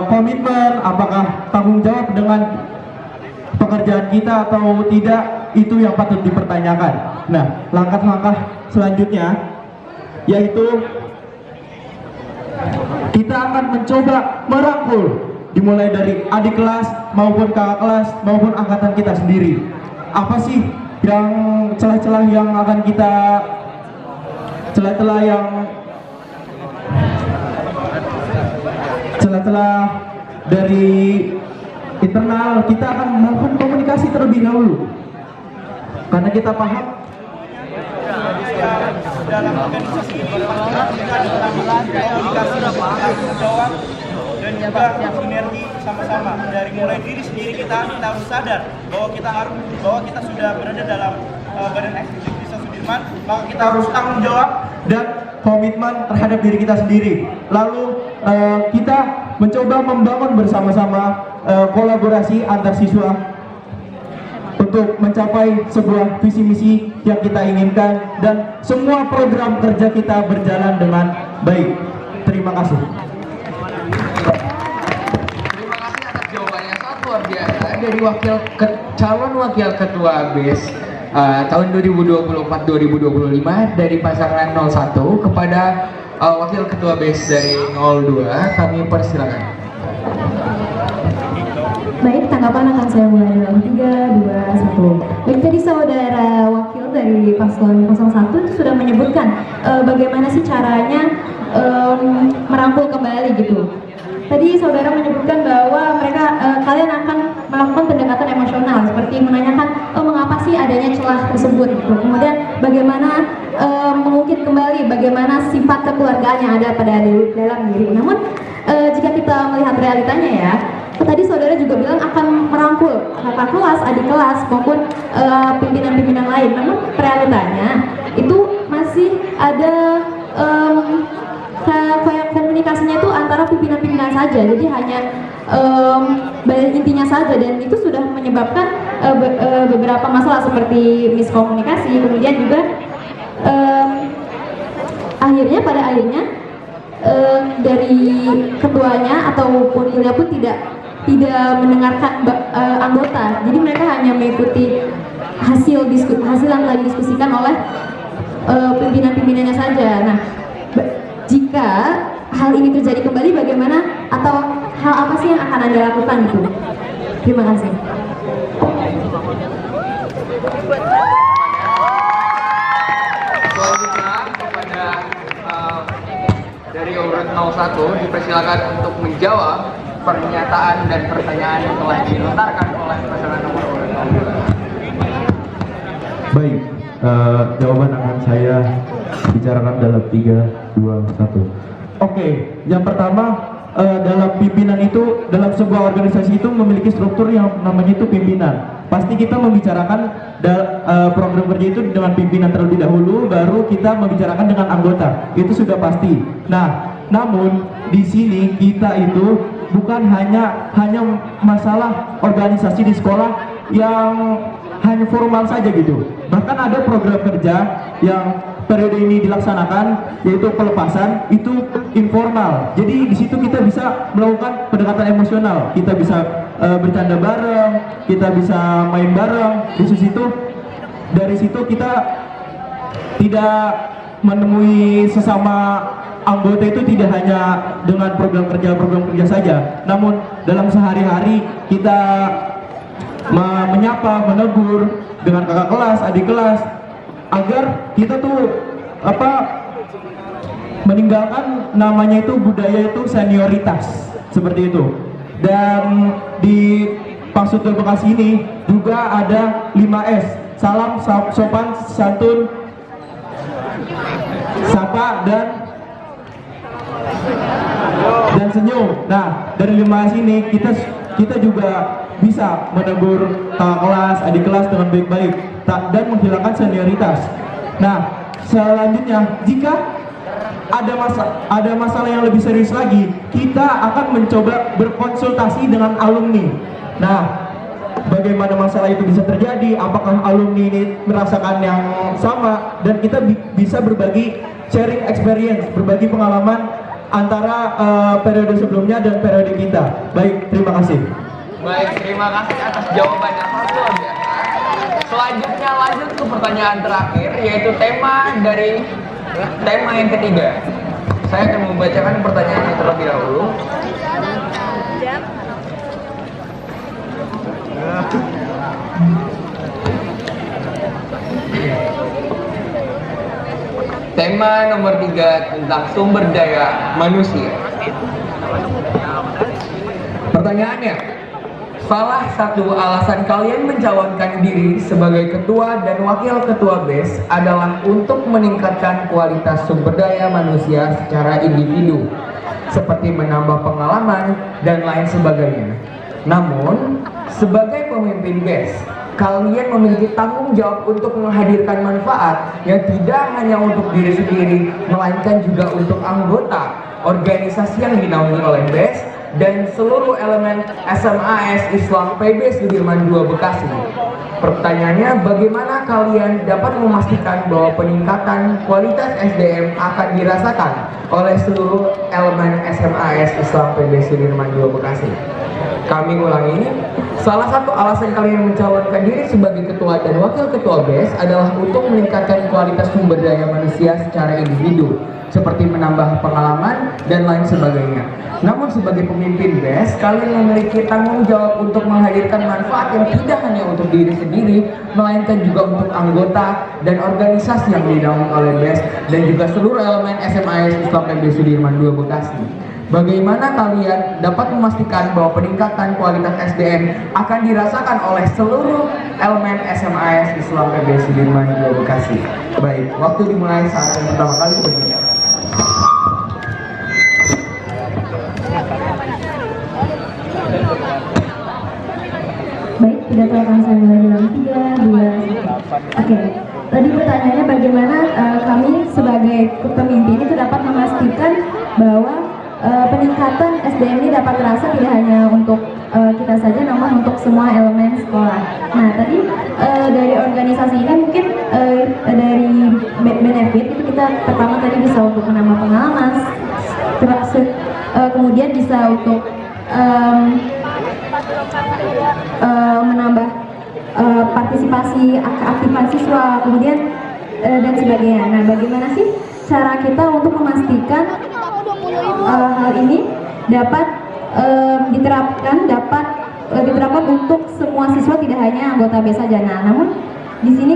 komitmen, apakah tanggung jawab dengan pekerjaan kita atau tidak, itu yang patut dipertanyakan. Nah, langkah-langkah selanjutnya yaitu kita akan mencoba merangkul, dimulai dari adik kelas maupun kakak kelas maupun angkatan kita sendiri. Apa sih yang celah-celah yang akan kita celah-celah dari internal, kita akan melakukan komunikasi terlebih dahulu karena kita paham dalam organisasi ini dan juga sinergi sama-sama. Dari mulai diri sendiri kita harus sadar bahwa kita sudah berada dalam Badan Eksekutif Siswa Sudirman, maka kita harus tanggung jawab dan komitmen terhadap diri kita sendiri. Lalu kita mencoba membangun bersama-sama kolaborasi antar siswa untuk mencapai sebuah visi misi yang kita inginkan dan semua program kerja kita berjalan dengan baik. Terima kasih. Terima kasih atas jawabannya, sangat luar biasa dari calon wakil ketua BES tahun 2024-2025 dari pasangan 01 kepada wakil ketua BES dari 02. Kami persilakan. Baik, tanggapan akan saya mulai dalam 3, 2, 1. Baik, tadi saudara wakil dari paslon 01 itu sudah menyebutkan bagaimana sih caranya merangkul kembali gitu. Tadi saudara menyebutkan bahwa kalian akan melakukan pendekatan emosional seperti menanyakan mengapa sih adanya celah tersebut gitu. Kemudian bagaimana mengungkit kembali bagaimana sifat kekeluargaan yang ada pada dalam diri. Namun jika kita melihat realitanya ya, tadi saudara juga bilang akan merangkul kakak kelas, adik kelas maupun pimpinan-pimpinan lain. Namun realitanya itu masih ada komunikasinya itu antara pimpinan-pimpinan saja, jadi hanya intinya saja, dan itu sudah menyebabkan beberapa masalah seperti miskomunikasi. Kemudian juga pada akhirnya dari ketuanya ataupun ilnya pun tidak mendengarkan anggota, jadi mereka hanya mengikuti hasil yang telah didiskusikan oleh pimpinan-pimpinannya saja. Nah, jika hal ini terjadi kembali, bagaimana atau hal apa sih yang akan Anda lakukan itu? Terima kasih. Selanjutnya kepada dari urut 01 dipersilakan untuk menjawab pernyataan dan pertanyaan yang telah dilontarkan oleh pasangan nomor urut 02. Baik, jawaban akan saya bicarakan dalam 3, 2, 1. Oke, yang pertama, dalam pimpinan itu, dalam sebuah organisasi itu memiliki struktur yang namanya itu pimpinan. pasti kita membicarakan program kerja itu dengan pimpinan terlebih dahulu, baru kita membicarakan dengan anggota. Itu sudah pasti. Nah, namun di sini kita itu bukan hanya masalah organisasi di sekolah yang hanya formal saja gitu. Bahkan ada program kerja yang periode ini dilaksanakan, yaitu pelepasan, itu informal. Jadi di situ kita bisa melakukan pendekatan emosional. Kita bisa bercanda bareng, kita bisa main bareng. Dari situ kita tidak menemui sesama anggota itu tidak hanya dengan program kerja saja, namun dalam sehari-hari kita menyapa, menegur dengan kakak kelas, adik kelas, agar kita tuh meninggalkan namanya itu budaya itu senioritas seperti itu. Dan di Pasutul Bekasi ini juga ada 5S, salam, sopan, santun, sapa, dan senyum. Nah, dari 5S ini kita juga bisa menegur kakak kelas, adik kelas dengan baik-baik dan menghilangkan senioritas. Nah, selanjutnya jika ada masalah yang lebih serius lagi, kita akan mencoba berkonsultasi dengan alumni. Nah, bagaimana masalah itu bisa terjadi, apakah alumni ini merasakan yang sama, dan kita bisa berbagi sharing experience, berbagi pengalaman antara periode sebelumnya dan periode kita. Baik, terima kasih. Baik, terima kasih atas jawabannya, sangat luar biasa. Selanjutnya lanjut ke pertanyaan terakhir, yaitu tema yang ketiga. Saya akan membacakan pertanyaannya terlebih dahulu. Tema nomor 3 tentang sumber daya manusia. Pertanyaannya, salah satu alasan kalian mencalonkan diri sebagai ketua dan wakil ketua BES adalah untuk meningkatkan kualitas sumber daya manusia secara individu, seperti menambah pengalaman dan lain sebagainya. Namun, sebagai pemimpin BES, kalian memiliki tanggung jawab untuk menghadirkan manfaat yang tidak hanya untuk diri sendiri, melainkan juga untuk anggota organisasi yang dinaungi oleh BES dan seluruh elemen SMAS Islam PB Sudirman II Bekasi. Pertanyaannya, bagaimana kalian dapat memastikan bahwa peningkatan kualitas SDM akan dirasakan oleh seluruh elemen SMAS Islam PB Sudirman II Bekasi? Kami ulangi, salah satu alasan kalian mencalonkan diri sebagai ketua dan wakil ketua BES adalah untuk meningkatkan kualitas sumber daya manusia secara individu, seperti menambah pengalaman dan lain sebagainya. Namun sebagai pemimpin BES, kalian memiliki tanggung jawab untuk menghadirkan manfaat yang tidak hanya untuk diri sendiri, melainkan juga untuk anggota dan organisasi yang dinaungi oleh BES dan juga seluruh elemen SMAS Islam PB Sudirman II Bekasi. Bagaimana kalian dapat memastikan bahwa peningkatan kualitas SDM akan dirasakan oleh seluruh elemen SMAS Islam PB Sudirman II Bekasi? Baik, waktu dimulai saat yang pertama kali berbicara. Baik, pidato akan saya mulai dalam 3, 2, 1. Oke, tadi pertanyaannya bagaimana kami sebagai pemimpin itu dapat memastikan bahwa peningkatan SDM ini dapat terasa tidak hanya untuk kita saja, namun untuk semua elemen sekolah. Nah, tadi dari organisasi ini mungkin dari benefit itu kita pertama tadi bisa untuk menambah pengalaman, kemudian bisa untuk menambah partisipasi aktivitas siswa, kemudian dan sebagainya. Nah, bagaimana sih cara kita untuk memastikan hal ini dapat diterapkan untuk semua siswa, tidak hanya anggota BES saja. Nah, namun di sini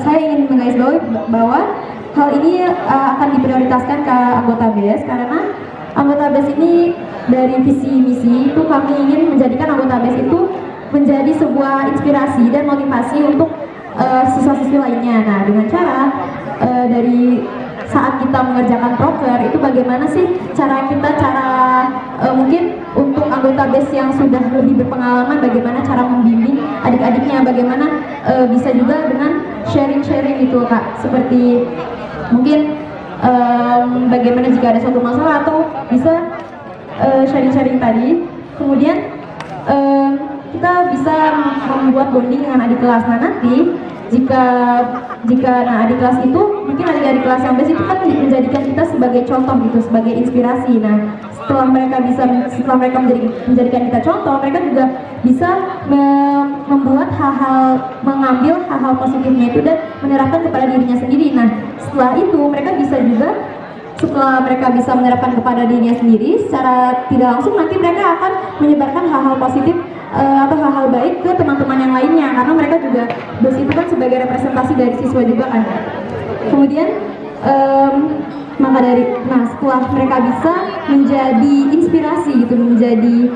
saya ingin menggarisbawahi bahwa hal ini akan diprioritaskan ke anggota BES karena anggota BES ini dari visi misi itu kami ingin menjadikan anggota BES itu menjadi sebuah inspirasi dan motivasi untuk siswa-siswi lainnya. Nah, dengan cara dari saat kita mengerjakan proker itu bagaimana sih cara mungkin untuk anggota BES yang sudah lebih berpengalaman bagaimana cara membimbing adik-adiknya, bagaimana bisa juga dengan sharing-sharing gitu Kak, seperti mungkin bagaimana jika ada suatu masalah atau bisa sharing-sharing tadi. Kemudian kita bisa membuat bonding dengan adik kelas. Nah nanti jika adik kelas itu mungkin adik-adik kelas yang BES itu kan menjadikan kita sebagai contoh gitu, sebagai inspirasi. Nah setelah mereka menjadikan kita contoh, mereka juga bisa mengambil hal-hal positifnya itu dan menerapkan kepada dirinya sendiri. Nah setelah itu mereka bisa menerapkan kepada dirinya sendiri, secara tidak langsung nanti mereka akan menyebarkan hal-hal positif atau hal-hal baik ke teman-teman yang lainnya, karena mereka juga BES itu kan sebagai representasi dari siswa juga kan. Kemudian setelah mereka bisa menjadi inspirasi gitu, menjadi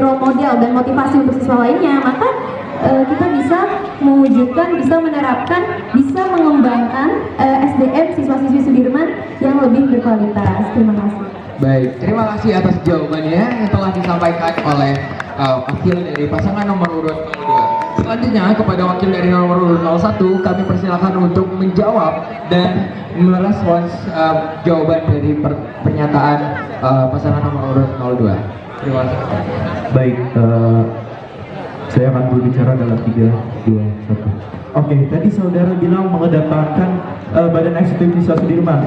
role model dan motivasi untuk siswa lainnya, maka kita bisa mewujudkan, bisa menerapkan, bisa mengembangkan SDM siswa-siswi Sudirman yang lebih berkualitas. Terima kasih. Baik, terima kasih atas jawabannya yang telah disampaikan oleh wakil dari pasangan nomor urut 02. Selanjutnya kepada wakil dari nomor urut 01 kami persilakan untuk menjawab dan merespons jawaban dari pernyataan pasangan nomor urut 02. Terima kasih. Baik, saya akan berbicara dalam 3, 2, 1. Oke, tadi saudara bilang mengedepankan Badan Eksekutif Siswa Sudirman.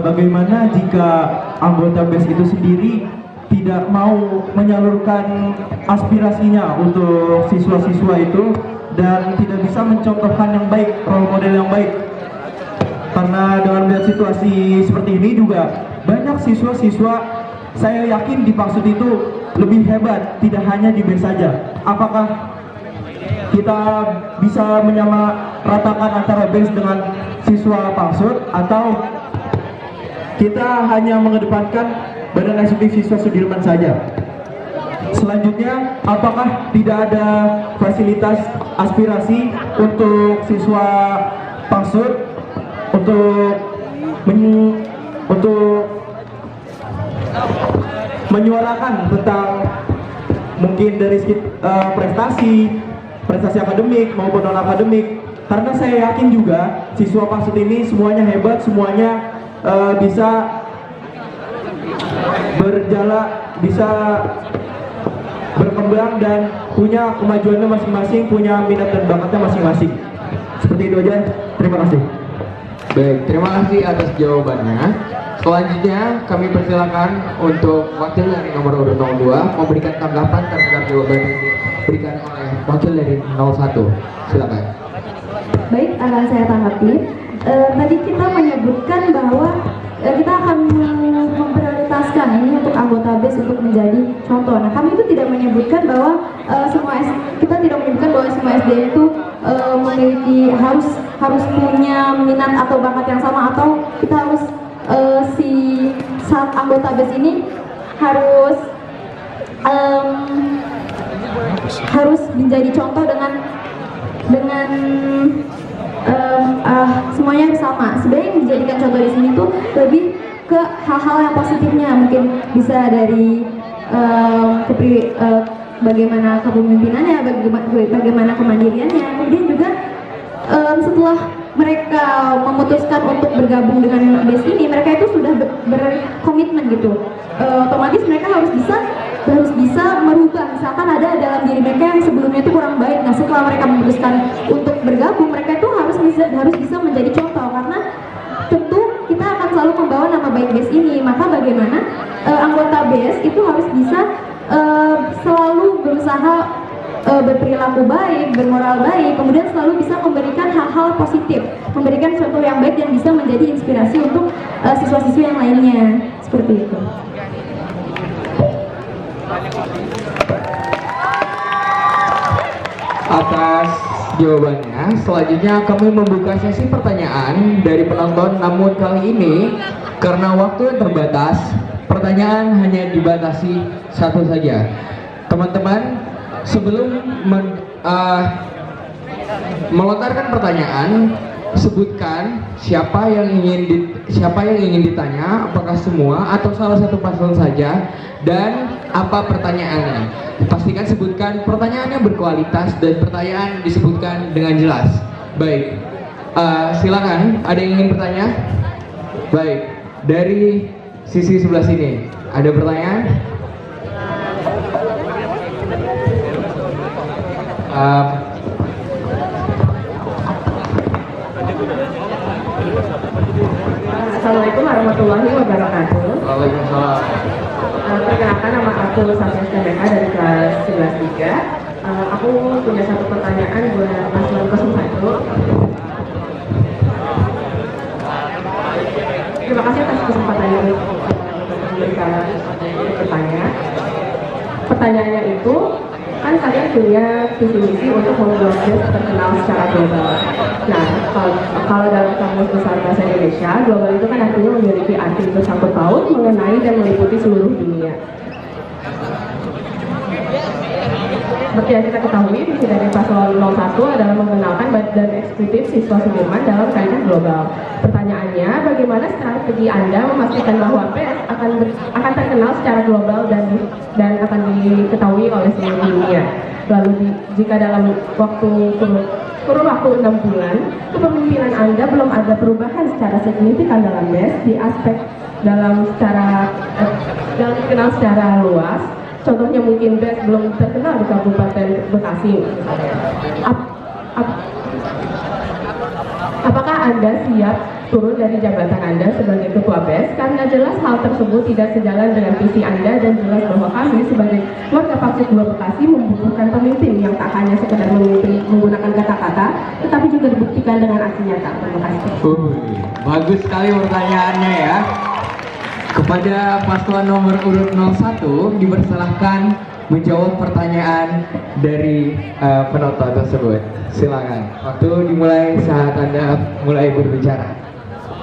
Bagaimana jika anggota BES itu sendiri tidak mau menyalurkan aspirasinya untuk siswa-siswa itu dan tidak bisa mencontohkan yang baik, role model yang baik? Karena dengan melihat situasi seperti ini juga banyak siswa-siswa, saya yakin dimaksud itu lebih hebat, tidak hanya di BES saja. Apakah kita bisa menyamaratakan antara BES dengan siswa Pangsut, atau kita hanya mengedepankan Badan Eksekutif Siswa Sudirman saja? Selanjutnya, apakah tidak ada fasilitas aspirasi untuk siswa Pangsut untuk menyuarakan tentang mungkin dari prestasi akademik maupun non akademik? Karena saya yakin juga siswa Pangsut ini semuanya hebat, semuanya bisa bisa berkembang dan punya kemajuannya masing-masing, punya minat dan bakatnya masing-masing. Seperti itu aja. Terima kasih. Baik, terima kasih atas jawabannya. Selanjutnya kami persilakan untuk wakil dari nomor urut 02 memberikan tanggapan terhadap jawaban yang diberikan oleh wakil dari 01. Silakan. Baik, akan saya tanggapi. Tadi kita menyebutkan bahwa kita akan memprioritaskan ini untuk anggota BES untuk menjadi contoh. Nah, kami itu tidak menyebutkan bahwa kita tidak menyebutkan bahwa semua SD itu memiliki harus punya minat atau bakat yang sama, atau kita harus saat anggota BES ini harus menjadi contoh dengan semuanya sama. Sebenarnya yang dijadikan contoh di sini tuh lebih ke hal-hal yang positifnya, mungkin bisa dari bagaimana kepemimpinannya, bagaimana kemandiriannya. Kemudian juga setelah mereka memutuskan untuk bergabung dengan BES ini, mereka itu sudah berkomitmen gitu. Otomatis mereka harus bisa merubah. Misalkan ada dalam diri mereka yang sebelumnya itu kurang baik. Nah, setelah mereka memutuskan untuk bergabung, mereka itu harus bisa menjadi contoh, karena tentu kita akan selalu membawa nama baik BES ini. Maka bagaimana anggota BES itu harus bisa selalu berusaha berperilaku baik, bermoral baik, kemudian selalu bisa memberikan hal-hal positif, memberikan contoh yang baik dan bisa menjadi inspirasi untuk siswa-siswi yang lainnya. Seperti itu. Atas jawabannya, selanjutnya kami membuka sesi pertanyaan dari penonton. Namun kali ini karena waktu yang terbatas, pertanyaan hanya dibatasi satu saja. Teman-teman, sebelum melontarkan pertanyaan, sebutkan siapa yang ingin ditanya, apakah semua atau salah satu paslon saja, dan apa pertanyaannya. Pastikan sebutkan pertanyaannya berkualitas dan pertanyaan disebutkan dengan jelas. Baik, silakan. Ada yang ingin bertanya? Baik, dari sisi sebelah sini ada pertanyaan? Assalamualaikum warahmatullahi wabarakatuh. Waalaikumsalam. Perkenalkan, nama aku Safia Stebeka dari kelas 11-3. Aku punya satu pertanyaan buat paslon 01. Terima kasih atas kesempatannya untuk memberikan bertanya. Pertanyaannya itu, kan kalian punya visi misi untuk membuat BES terkenal secara global. Nah, kalau dalam kamus besar bahasa Indonesia, global itu kan artinya memiliki arti bersangkut paut, mengenai dan meliputi seluruh dunia. Seperti yang kita ketahui, visi dari paslon 01 adalah mengenalkan badan eksekutif siswa Sudirman dalam kaidah global. Pertanyaannya, bagaimana strategi Anda memastikan bahwa PES akan terkenal secara global dan akan diketahui oleh seluruh dunia? Lalu jika dalam kurun waktu 6 bulan, kepemimpinan Anda belum ada perubahan secara signifikan dalam BES di aspek dalam dikenal secara luas, contohnya mungkin BES belum terkenal di Kabupaten Bekasi. Apakah Anda siap turun dari jabatan Anda sebagai Ketua BES? Karena jelas hal tersebut tidak sejalan dengan visi Anda dan jelas bahwa kami sebagai warga Paksik 2 Bekasi membutuhkan pemimpin yang tak hanya sekedar memimpin menggunakan kata-kata, tetapi juga dibuktikan dengan aksi nyata. Terima kasih. Bagus sekali pertanyaannya ya. Kepada paslon nomor urut 01 dipersilahkan menjawab pertanyaan dari penonton tersebut. Silakan. Waktu dimulai saat Anda mulai berbicara.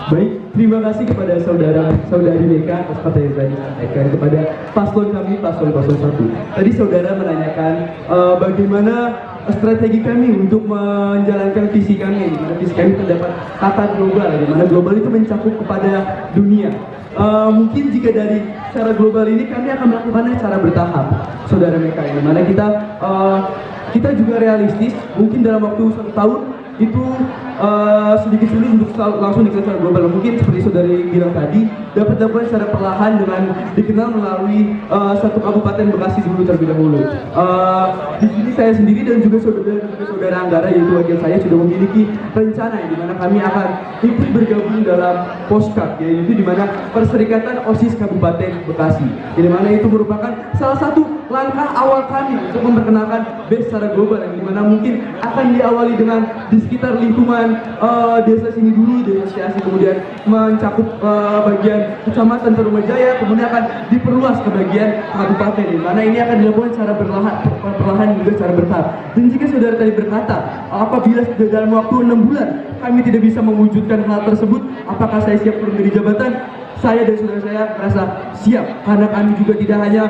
Baik, terima kasih kepada saudari Deka atas pertanyaan yang tadi disampaikan kepada paslon kami, paslon 01. Tadi saudara menanyakan bagaimana strategi kami untuk menjalankan visi kami, di mana visi kami terdapat kata global, di mana global itu mencakup kepada dunia. Mungkin jika dari secara global ini kami akan melakukannya secara bertahap, saudara Meka, di mana kita juga realistis. Mungkin dalam waktu 1 tahun itu sedikit sulit untuk langsung dikenal secara global. Mungkin seperti saudari bilang tadi, dapat dilakukan secara perlahan dengan dikenal melalui satu kabupaten Bekasi dulu terlebih dahulu. Di sini saya sendiri dan juga saudara Anggara, yaitu wakil saya, sudah memiliki rencana di mana kami akan ikut bergabung dalam Poskap, yaitu di mana Perserikatan OSIS Kabupaten Bekasi. Di mana itu merupakan salah satu langkah awal kami untuk memperkenalkan BES secara global, yang dimana mungkin akan diawali dengan di sekitar lingkungan desa sini dulu, desa Siasi, kemudian mencakup bagian kecamatan Tarumajaya, kemudian akan diperluas ke bagian kabupaten, di mana ini akan dilakukan secara perlahan juga secara bertahap. Dan jika saudara tadi berkata, apabila dalam waktu 6 bulan kami tidak bisa mewujudkan hal tersebut, apakah saya siap turun dari jabatan? Saya dan saudara saya merasa siap, karena kami juga tidak hanya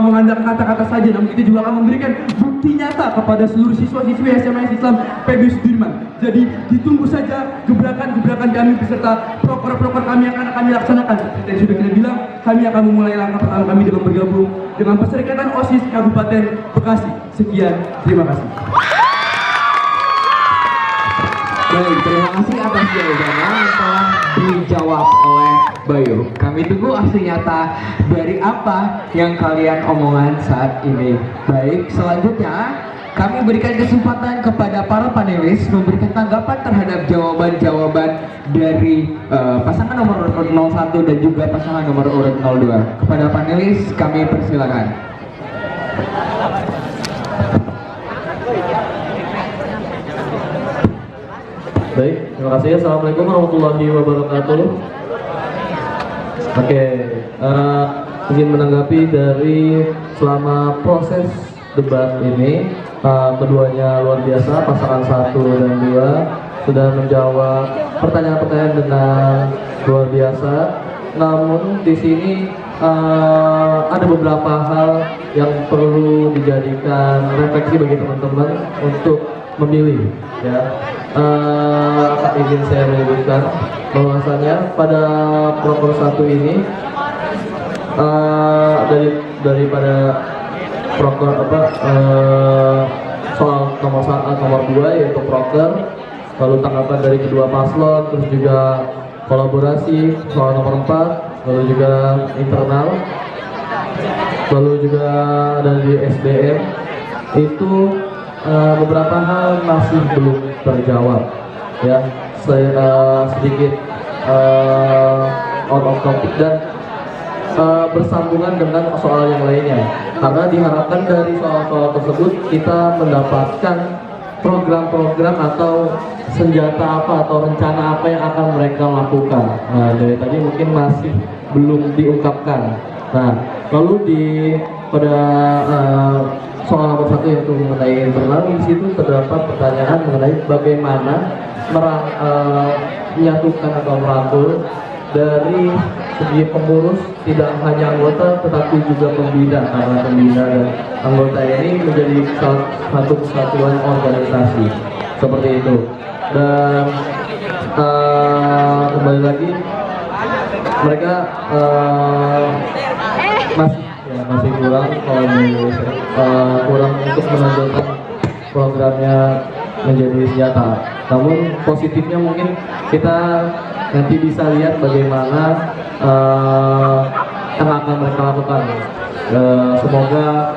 mengandalkan kata-kata saja, namun kita juga akan memberikan bukti nyata kepada seluruh siswa-siswi SMA Islam PB Sudirman. Jadi ditunggu saja gebrakan-gebrakan kami beserta proker-proker kami yang akan kami laksanakan. Seperti yang sudah kita bilang, kami akan memulai langkah pertama kami dengan bergabung dengan Perserikatan OSIS Kabupaten Bekasi. Sekian, terima kasih. Baik, terima kasih atas jawabannya yang telah dijawab oleh Bayu. Kami tunggu aksi nyata dari apa yang kalian omongan saat ini. Baik, selanjutnya kami berikan kesempatan kepada para panelis memberikan tanggapan terhadap jawaban-jawaban dari pasangan nomor urut 01 dan juga pasangan nomor urut 02. Kepada panelis kami persilakan. Baik, terima kasih. Assalamualaikum warahmatullahi wabarakatuh. Oke, ingin menanggapi dari selama proses debat ini, keduanya luar biasa, pasangan 1 dan 2 sudah menjawab pertanyaan-pertanyaan dengan luar biasa. Namun di sini ada beberapa hal yang perlu dijadikan refleksi bagi teman-teman untuk memilih ya. Izin saya menyebutkan bahwasanya pada proker 1 ini daripada proker soal nomor 2 yaitu proker, lalu tanggapan dari kedua paslon, terus juga kolaborasi soal nomor 4, lalu juga internal, lalu juga dari SDM itu beberapa hal masih belum terjawab ya. Saya sedikit out of topic dan bersambungan dengan soal yang lainnya, karena diharapkan dari soal-soal tersebut kita mendapatkan program-program atau senjata apa atau rencana apa yang akan mereka lakukan. Nah, dari tadi mungkin masih belum diungkapkan. Nah, lalu pada soal nomor 1 yaitu mengenai internal, di situ terdapat pertanyaan mengenai bagaimana menyatukan atau merangkul dari segi pengurus, tidak hanya anggota tetapi juga pembina, karena pembina dan anggota ini menjadi satu kesatuan organisasi seperti itu. Dan kembali lagi mereka masih kurang kalau kurang untuk menonjolkan programnya menjadi senjata. Namun positifnya mungkin kita nanti bisa lihat bagaimana yang akan mereka lakukan. Semoga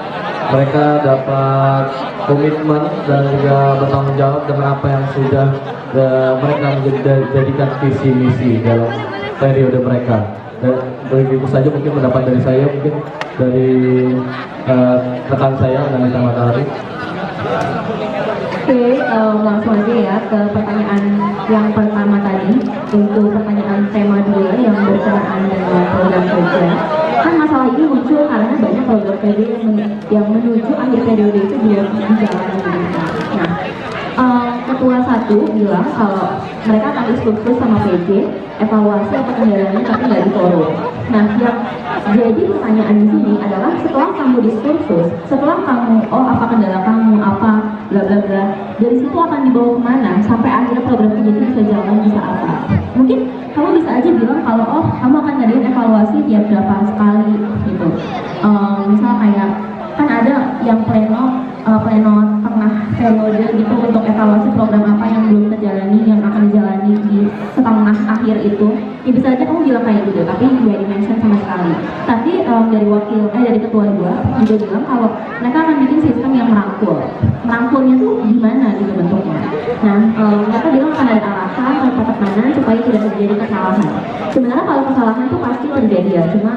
mereka dapat komitmen dan juga bertanggung jawab dengan apa yang sudah mereka jadikan visi misi dalam periode mereka. Dan begitu saja mungkin pendapat dari saya, mungkin dari rekan saya Anita Matahari. Oke, langsung aja ya ke pertanyaan yang pertama tadi, yaitu pertanyaan tema 2 yang berkenaan dengan program kerja. Kan masalah ini muncul karena banyak program kerja yang menuju akhir periode itu belum dijalankan. Nah, ketua 1 bilang kalau mereka akan diskursus sama PJ, evaluasi apa kendalanya tapi nggak di forum. Nah, yang jadi pertanyaan di sini adalah setelah kamu diskursus, setelah kamu apa kendala kamu, apa bla bla bla, dari situ akan dibawa kemana sampai akhirnya program kerja itu bisa jalan, bisa apa? Mungkin kamu bisa aja bilang kalau kamu akan ngadain evaluasi tiap berapa sekali gitu. Misal kayak kan ada yang pleno tengah periode gitu untuk evaluasi program apa yang belum terjalani, yang akan dijalani di setengah akhir itu. Ya bisa aja kamu bilang kayak gitu, tapi nggak di-mention sama sekali. Tapi dari ketua 2 juga bilang kalau mereka akan bikin sistem yang merangkul. Merangkulnya tuh gimana gitu bentuknya. Nah, mereka bilang akan ada alasan atau tekanan supaya tidak terjadi kesalahan. Sebenarnya kalau kesalahan tuh pasti terjadi ya, cuma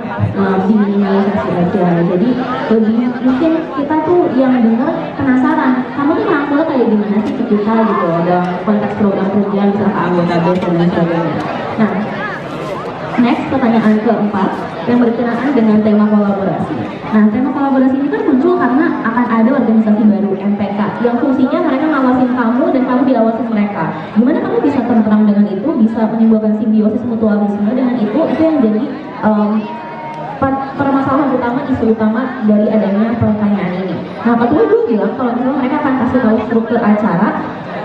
diminimalisasi aja. Jadi lebih mungkin kita tuh yang dengar penasaran, kamu tuh merangkul kayak gimana sih ke kita gitu dalam konteks program kerja misalnya ke anggota BES dan lain sebagainya. Nah, next pertanyaan keempat yang berkenaan dengan tema kolaborasi. Nah, tema kolaborasi ini kan muncul karena akan ada organisasi baru MPK yang fungsinya mereka ngawasin kamu dan kamu diawasin mereka. Gimana kamu bisa tenang dengan itu, bisa menimbulkan simbiosis mutualisme dengan itu yang jadi permasalahan utama, isu utama dari adanya pertanyaan ini. Nah, ketua dulu bilang kalau misalnya mereka akan kasih tahu struktur acara,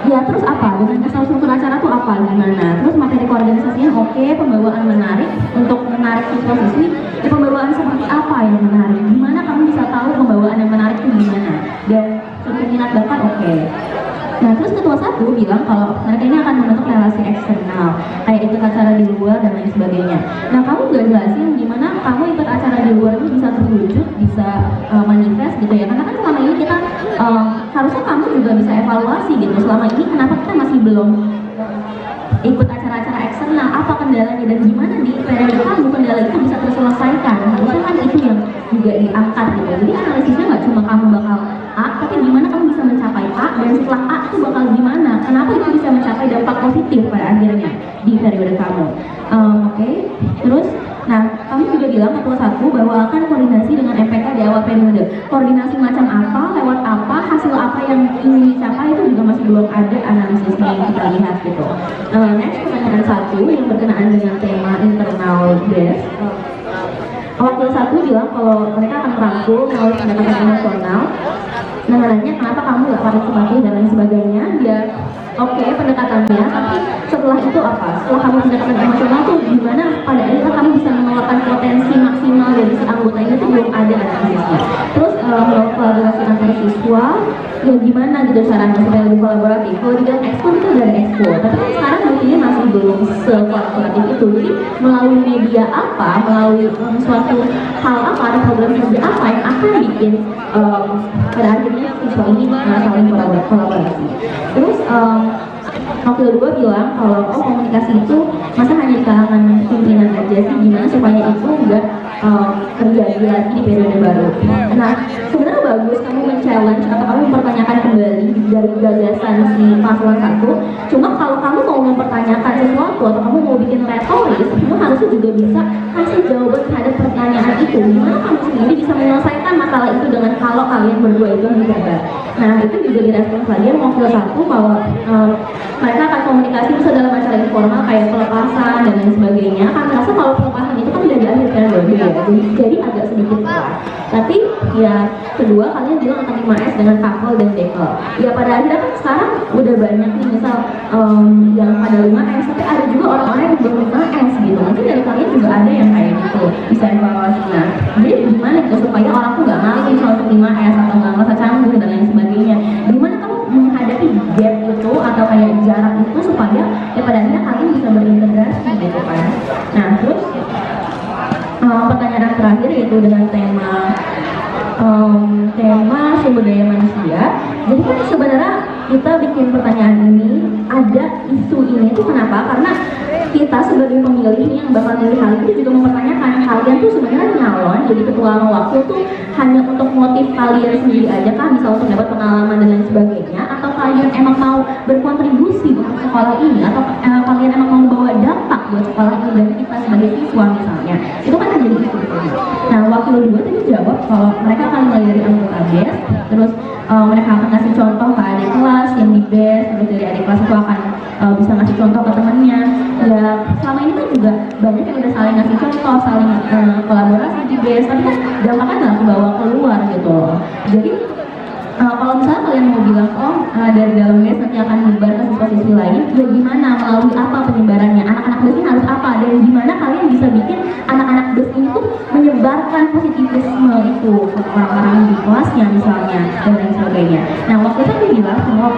ya terus apa? Dengan kasih tahu struktur acara tuh apa? Gimana? Terus materi keorganisasinya oke, pembawaan menarik untuk menarik siswa-siswi. Pembawaan seperti apa yang menarik? Gimana kamu bisa tahu pembawaan yang menarik itu gimana? Dan survei minat bakat oke. Nah, terus ketua 1 bilang kalau mereka ini akan membentuk relasi eksternal, kayak ikut acara di luar dan lain sebagainya. Nah, kamu nggak jelasin gimana kamu ikut acara di luar itu bisa terwujud, bisa manifest gitu ya? Karena kan selama ini kita harusnya kamu juga bisa evaluasi gitu. Selama ini kenapa kita masih belum ikut acara-acara eksternal? Apa kendalanya dan gimana di periode kamu kendala itu bisa terselesaikan? Harusnya kan itu yang juga diangkat gitu. Jadi analisisnya nggak cuma kamu bakal A, tapi gimana kamu bisa mencapai A, dan setelah A itu bakal gimana? Kenapa itu bisa mencapai dampak positif pada akhirnya di periode kamu? Oke. Terus, nah kamu juga bilang ketua 1 bahwa akan koordinasi dengan MPK di awal periode. Koordinasi macam apa, lewat apa, hasil apa yang ingin dicapai itu juga masih belum ada analisisnya yang kita lihat gitu. Next, pertanyaan 1 yang berkenaan dengan tema internal BES. Wakil 1 bilang kalau mereka akan merangkul melalui pendekatan emosional. Nah, nanya kenapa kamu nggak partisipatif dan lain sebagainya. Dia oke pendekatannya, tapi setelah itu apa? Setelah kamu pendekatan emosional tuh gimana pada akhirnya kamu bisa mengeluarkan potensi maksimal dari si anggota ini tuh belum ada analisisnya. Terus kolaborasi antar siswa, ya gimana gitu caranya supaya lebih kolaboratif. Kalau di dalam expo itu udah ada expo, tapi kan sekarang mungkinnya masih belum sekolaboratif itu. Jadi melalui media apa, melalui suatu hal apa, ada program kerja apa yang akan bikin pada akhirnya siswa ini saling kolaborasi. Terus wakil 2 bilang kalau komunikasi itu masa hanya di kalangan pimpinan aja sih, gimana supaya itu enggak terjadi lagi di periode baru. Nah, sebenarnya bagus kamu men-challenge atau kamu mempertanyakan kembali dari gagasan si paslon 1. Cuma kalau kamu mau mempertanyakan sesuatu atau kamu mau bikin retoris, kamu harusnya juga bisa kasih jawaban terhadap pertanyaan itu. Gimana kamu sendiri bisa menyelesaikan masalah itu dengan kalau kalian berdua itu berdebat. Nah, itu juga direspons lagi yang wakil 1 bahwa mereka akan komunikasi bisa dalam acara informal kayak pelepasan dan lain sebagainya. Kan merasa kalau pelepasan itu kan udah di akhir periode ya, jadi agak sedikit berat. Tapi ya kedua kalian bilang akan 5S dengan Kakol dan Dekel. Ya pada akhirnya kan sekarang udah banyak nih misal yang pada 5S, tapi ada juga orang-orang yang belum 5S gitu. Mungkin dari kalian juga ada yang kayak gitu, bisa evaluasi. Nah, jadi gimana gitu supaya orang tuh nggak malu soal 5S atau nggak merasa canggung dan lain sebagainya. Gimana kamu menghadapi gap itu atau kayak jarak itu supaya ya pada akhirnya kalian bisa berintegrasi gitu kan. Nah terus pertanyaan terakhir yaitu dengan tema sumber daya manusia. Jadi kan sebenarnya kita bikin pertanyaan ini, ada isu ini itu kenapa? Karena kita sebagai pemilih yang bakal milih hal itu juga mempertanyakan kalian tuh sebenarnya nyalon jadi ketua wakil tuh hanya untuk motif kalian sendiri aja kah, misal untuk dapat pengalaman dan lain sebagainya, atau kalian emang mau berkontribusi untuk sekolah ini, atau kalian emang mau bawa dampak buat sekolah ini dan kita sebagai siswa misalnya. Itu kan jadi isu. Nah wakil 2 tadi jawab kalau mereka akan mulai dari anggota BES, terus mereka akan ngasih contoh ke adik kelas yang di BES, terus dari adik kelas itu akan bisa ngasih contoh ke temannya. Ya selama ini kan juga banyak yang udah saling ngasih contoh, saling kolaborasi di BES, tapi kan dampaknya nggak kebawa keluar gitu. Jadi kalau misalnya kalian mau bilang dari dalam BES nanti akan menyebar ke siswa-siswi lain, ya gimana, melalui apa penyebarannya, anak-anak BES ini harus apa, dan gimana kalian bisa bikin anak-anak BES ini tuh menyebarkan positivisme itu ke orang-orang di kelasnya misalnya dan lain sebagainya. Nah waktu itu aku bilang kalau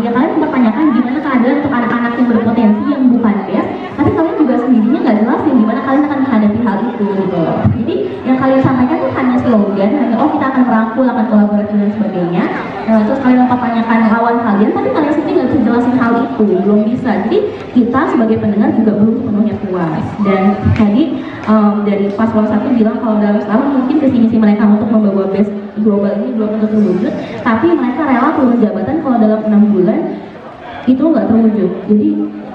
ya kalian mempertanyakan gimana keadaan untuk anak-anak yang berpotensi yang bukan BES, tapi kalian juga sendirinya nggak jelasin gimana kalian akan menghadapi hal itu gitu. Jadi yang kalian sampaikan tuh hanya slogan, hanya kita akan merangkul, akan kolaborasi dan sebagainya. Terus kalian mempertanyakan lawan kalian, tapi kalian sendiri nggak bisa jelasin hal itu, belum bisa. Jadi kita sebagai pendengar juga belum sepenuhnya puas. Dan tadi dari paslon 1 bilang kalau dalam setahun mungkin visi misi mereka untuk membawa BES global ini belum tentu terwujud, tapi mereka rela turun jabatan kalau dalam 6 bulan itu nggak terwujud. Jadi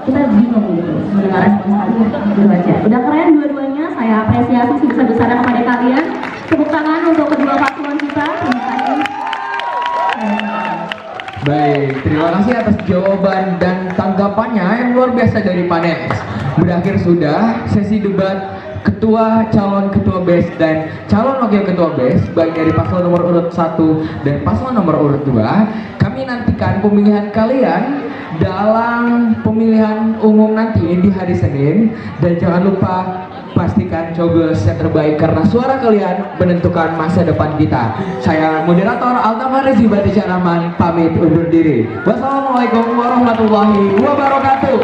kita bingung gitu mendengar respons kalian gitu aja. Udah keren dua-duanya, saya apresiasi sebesar-besarnya kepada kalian. Tepuk tangan untuk kedua paslon kita. Terima kasih. Baik, terima kasih atas jawaban dan tanggapannya yang luar biasa dari panelis. Berakhir sudah sesi debat calon ketua BES dan calon wakil ketua BES, baik dari paslon nomor urut 1 dan paslon nomor urut 2. Kami nantikan pemilihan kalian dalam pemilihan umum nanti di hari Senin, dan jangan lupa pastikan coblos yang terbaik karena suara kalian menentukan masa depan kita. Saya moderator Altamar Rezi Batisya Rahman pamit undur diri. Wassalamualaikum warahmatullahi wabarakatuh.